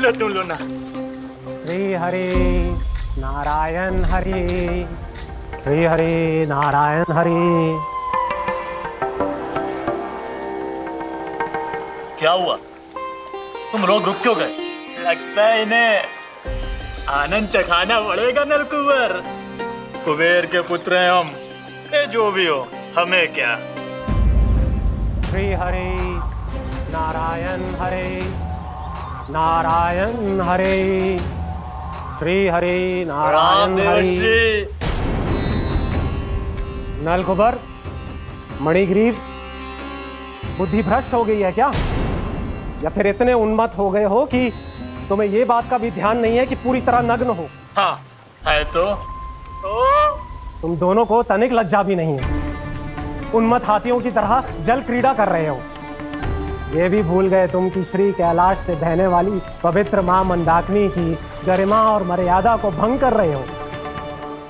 लो तुम लो ना। श्री हरि नारायण हरि, श्री हरि नारायण हरि। क्या हुआ? तुम रोक रुक क्यों गए? लगता है इन्हें आनंद चखाना पड़ेगा नलकुंवर। कुबेर के पुत्र हैं हम, ये जो भी हो हमें क्या। श्री हरि नारायण हरि, नारायण हरि, श्री हरि नारायण हरि। नलकुंवर, मणिग्रीव, बुद्धि भ्रष्ट हो गई है क्या? या फिर इतने उन्मत्त हो गए हो कि तुम्हें ये बात का भी ध्यान नहीं है कि पूरी तरह नग्न हो? हाँ है तो। तुम दोनों को तनिक लज्जा भी नहीं है। उन्मत्त हाथियों की तरह जल क्रीड़ा कर रहे हो। ये भी भूल गए तुम कि श्री कैलाश से बहने वाली पवित्र मां मंदाकिनी की गरिमा और मर्यादा को भंग कर रहे हो।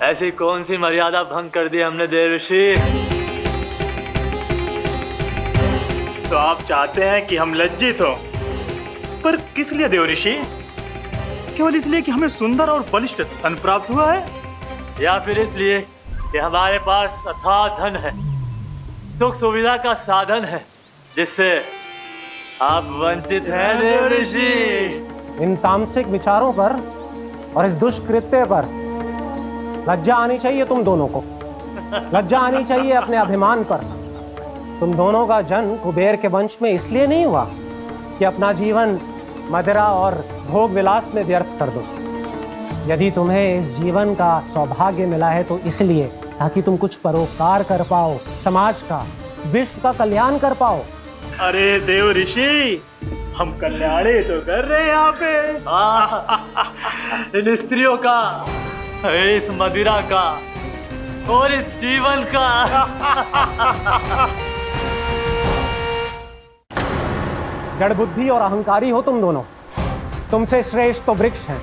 ऐसी कौन सी मर्यादा भंग कर दी हमने देवर्षि? तो आप चाहते हैं कि हम लज्जित हो, पर किस लिए देवऋषि? केवल इसलिए कि हमें सुंदर और बलिष्ठ धन प्राप्त हुआ है, या फिर इसलिए कि हमारे पास अथाह धन है, सुख सुविधा का साधन है, जिससे आप वंचित हैं देवऋषि? इन तामसिक विचारों पर और इस दुष्कृत्य पर लज्जा आनी चाहिए तुम दोनों को। लज्जा आनी चाहिए अपने अभिमान पर। तुम दोनों का जन्म कुबेर के वंश में इसलिए नहीं हुआ कि अपना जीवन मदिरा और भोग विलास में व्यर्थ कर दो। यदि तुम्हें इस जीवन का सौभाग्य मिला है तो इसलिए ताकि तुम कुछ परोपकार कर पाओ, समाज का, विश्व का कल्याण कर पाओ। अरे देवऋषि, हम कल्याण ही तो कर रहे हैं यहाँ पे। इन स्त्रियों का, इस मदिरा का और इस जीवन का। जड़ बुद्धि और अहंकारी हो तुम दोनों। तुमसे श्रेष्ठ तो वृक्ष हैं,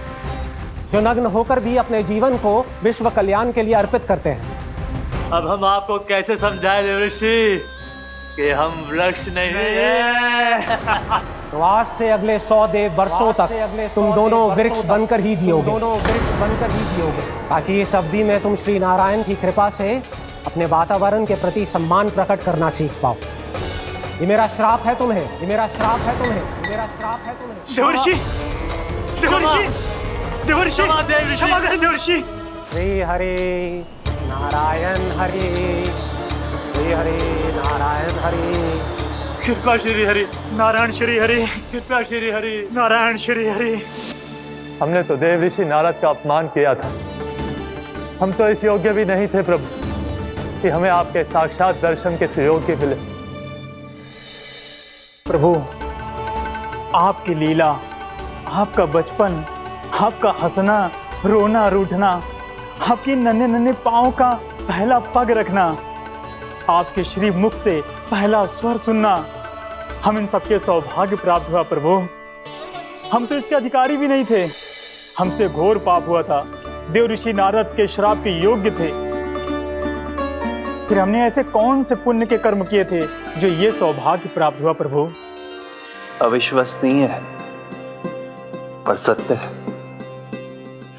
जो नग्न होकर भी अपने जीवन को विश्व कल्याण के लिए अर्पित करते हैं। अब हम आपको कैसे समझाएं देवऋषि कि हम वृक्ष नहीं हैं? तो आज से अगले 100 देव वर्षों तक तुम दोनों वृक्ष बनकर ही जियोगे, ताकि इस अवधि में तुम श्री नारायण की कृपा से अपने वातावरण के प्रति सम्मान प्रकट करना सीख पाओ। ये मेरा श्राप है तुम्हें, ये मेरा श्राप है तुम्हें, ये मेरा श्राप है तुम्हें। देवर्षि, देवर्षि, देवर्षि, क्षमा करें देवर्षि। श्री हरि नारायण हरि, श्री हरि नारायण हरि। कृपा श्री हरि नारायण श्री हरि, कृपा श्री हरि नारायण श्री हरि। हमने तो देव ऋषि नारद का अपमान किया था। हम तो इस योग्य भी नहीं थे प्रभु कि हमें आपके साक्षात दर्शन के सुयोग्य मिले। प्रभु, आपकी लीला, आपका बचपन, आपका हंसना, रोना, रूठना, आपकी नन्हे नन्हे पाँव का पहला पग रखना, आपके श्री मुख से पहला स्वर सुनना, हम इन सबके सौभाग्य प्राप्त हुआ प्रभु। हम तो इसके अधिकारी भी नहीं थे। हमसे घोर पाप हुआ था, देव ऋषि नारद के श्राप के योग्य थे। फिर हमने ऐसे कौन से पुण्य के कर्म किए थे जो ये सौभाग्य प्राप्त हुआ प्रभु? अविश्वसनीय है पर सत्य है।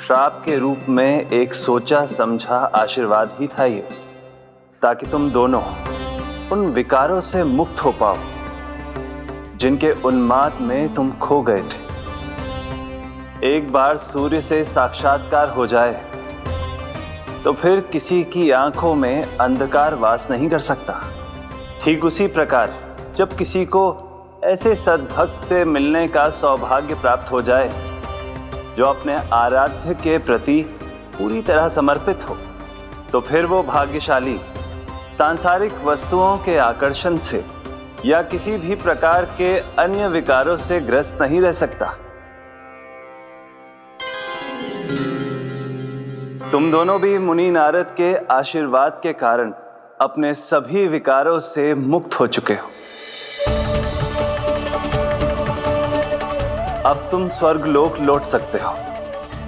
श्राप के रूप में एक सोचा समझा आशीर्वाद ही था ये, ताकि तुम दोनों उन विकारों से मुक्त हो पाओ जिनके उन्माद में तुम खो गए थे। एक बार सूर्य से साक्षात्कार हो जाए तो फिर किसी की आंखों में अंधकार वास नहीं कर सकता। ठीक उसी प्रकार जब किसी को ऐसे सद्भक्त से मिलने का सौभाग्य प्राप्त हो जाए जो अपने आराध्य के प्रति पूरी तरह समर्पित हो, तो फिर वो भाग्यशाली सांसारिक वस्तुओं के आकर्षण से या किसी भी प्रकार के अन्य विकारों से ग्रस्त नहीं रह सकता। तुम दोनों भी मुनि नारद के आशीर्वाद के कारण अपने सभी विकारों से मुक्त हो चुके हो। अब तुम स्वर्गलोक लौट सकते हो।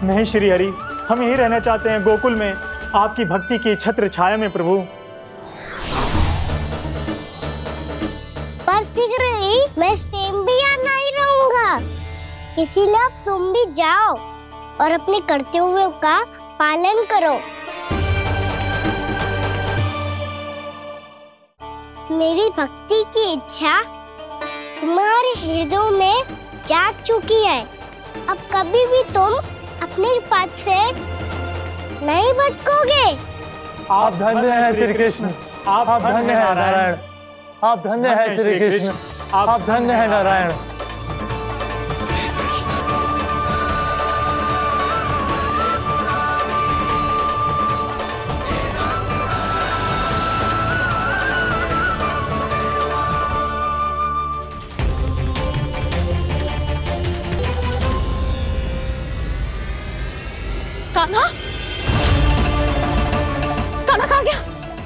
नहीं श्री हरि, हम यहीं रहना चाहते हैं, गोकुल में, आपकी भक्ति की छत्र छाया में प्रभु। पर शीघ्र ही मैं सेम्बिया नहीं रहूंगा, इसीलिए अब तुम भी जाओ और अपने कर्तव्यों का पालन करो। मेरी भक्ति की इच्छा तुम्हारे हृदय में जाग चुकी है। अब कभी भी तुम अपने पथ से नहीं भटकोगे। आप धन्य हैं श्री कृष्ण, आप धन्य हैं नारायण, आप धन्य हैं श्री कृष्ण, आप धन्य हैं नारायण। कान्हा, कान्हा कहाँ गया?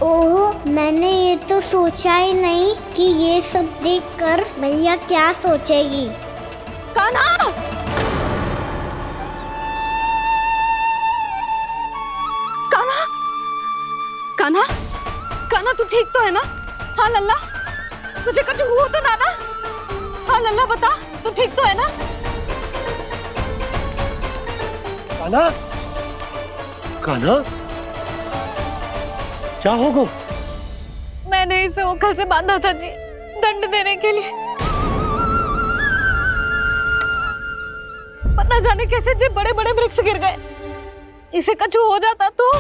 ओह, मैंने ये तो सोचा ही नहीं कि ये सब देखकर मैया क्या सोचेगी। कान्हा! कान्हा! कान्हा! कान्हा, तू ठीक तो है ना? हाँ लल्ला, तुझे कुछ हुआ तो ना ना? हाँ लल्ला, बता, तू ठीक तो है ना? कान्हा, कान्हा, क्या होगा? मैंने इसे ओखल से बांधा था जी, दंड देने के लिए। पता जाने कैसे जे बड़े बड़े वृक्ष गिर गए। इसे कुछ हो जाता तो?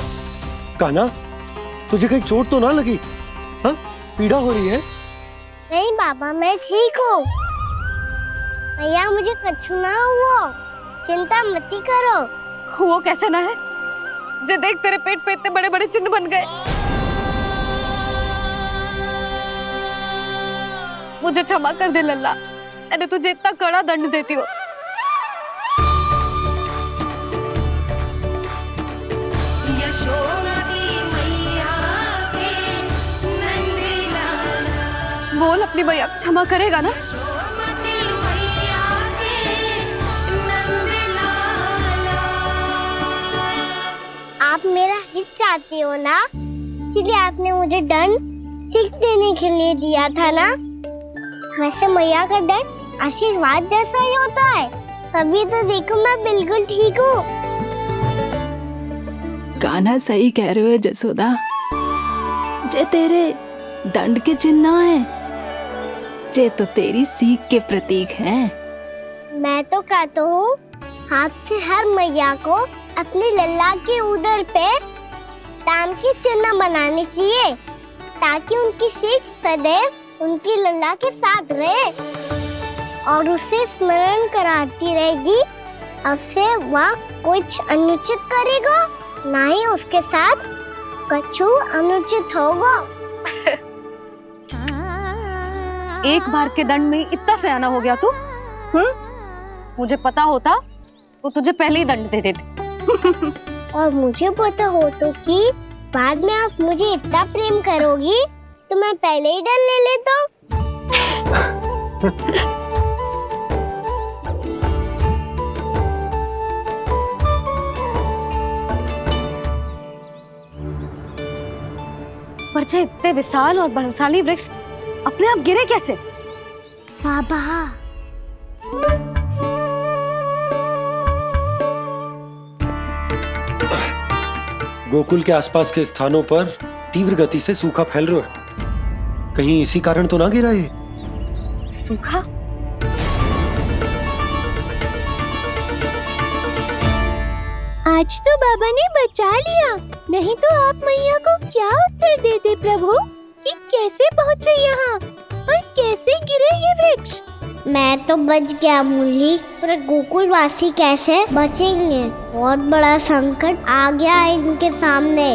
कान्हा, तुझे कहीं चोट तो ना लगी? हाँ, पीड़ा हो रही है? नहीं बाबा, मैं ठीक हूँ। भैया, मुझे कुछ ना हुआ, चिंता मत करो। वो कैसे ना है? जे देख, तेरे पेट पे इतने बड़े बड़े चिन्ह बन गए। मुझे क्षमा कर दे लल्ला, मैंने तुझे इतना कड़ा दंड देती हो। बोल, अपनी मैया क्षमा करेगा ना? आप मेरा हित चाहती हो ना, इसलिए आपने मुझे दंड सीख देने के लिए दिया था ना। वैसे मैया का दंड आशीर्वाद जैसा ही होता है, तभी तो देखो मैं बिल्कुल ठीक हूँ। कान्हा सही कह रहे हो जसोदा, जे तेरे दंड के चिन्ह है, जे तो तेरी सीख के प्रतीक हैं। मैं तो कहता हूँ हाथ से हर मैया को अपनी लल्ला के उदर पे ताम की चिन्ह बनानी चाहिए, ताकि उनकी सीख सदैव उनकी लल्ला के साथ रहे और उसे स्मरण कराती रहेगी। अब से वह कुछ अनुचित करेगा, ना ही उसके साथ कछु अनुचित होगा। एक बार के दंड में इतना सयाना हो गया तू? मुझे पता होता तो तुझे पहले ही दंड दे देती। और मुझे पता हो तो कि बाद में आप मुझे इतना प्रेम करोगी तो मैं पहले ही डर ले लेता। पर जे इतने विशाल और बलशाली वृक्ष अपने आप गिरे कैसे? बाबा, गोकुल के आसपास के स्थानों पर तीव्र गति से सूखा फैल रहा है। कहीं इसी कारण तो ना गिरा ये? सूखा? आज तो बाबा ने बचा लिया, नहीं तो आप मैया को क्या उत्तर देते प्रभु कि कैसे पहुँचे यहाँ और कैसे गिरे ये वृक्ष। मैं तो बच गया मूली, पर गोकुल वासी कैसे बचेंगे? बहुत बड़ा संकट आ गया है इनके सामने।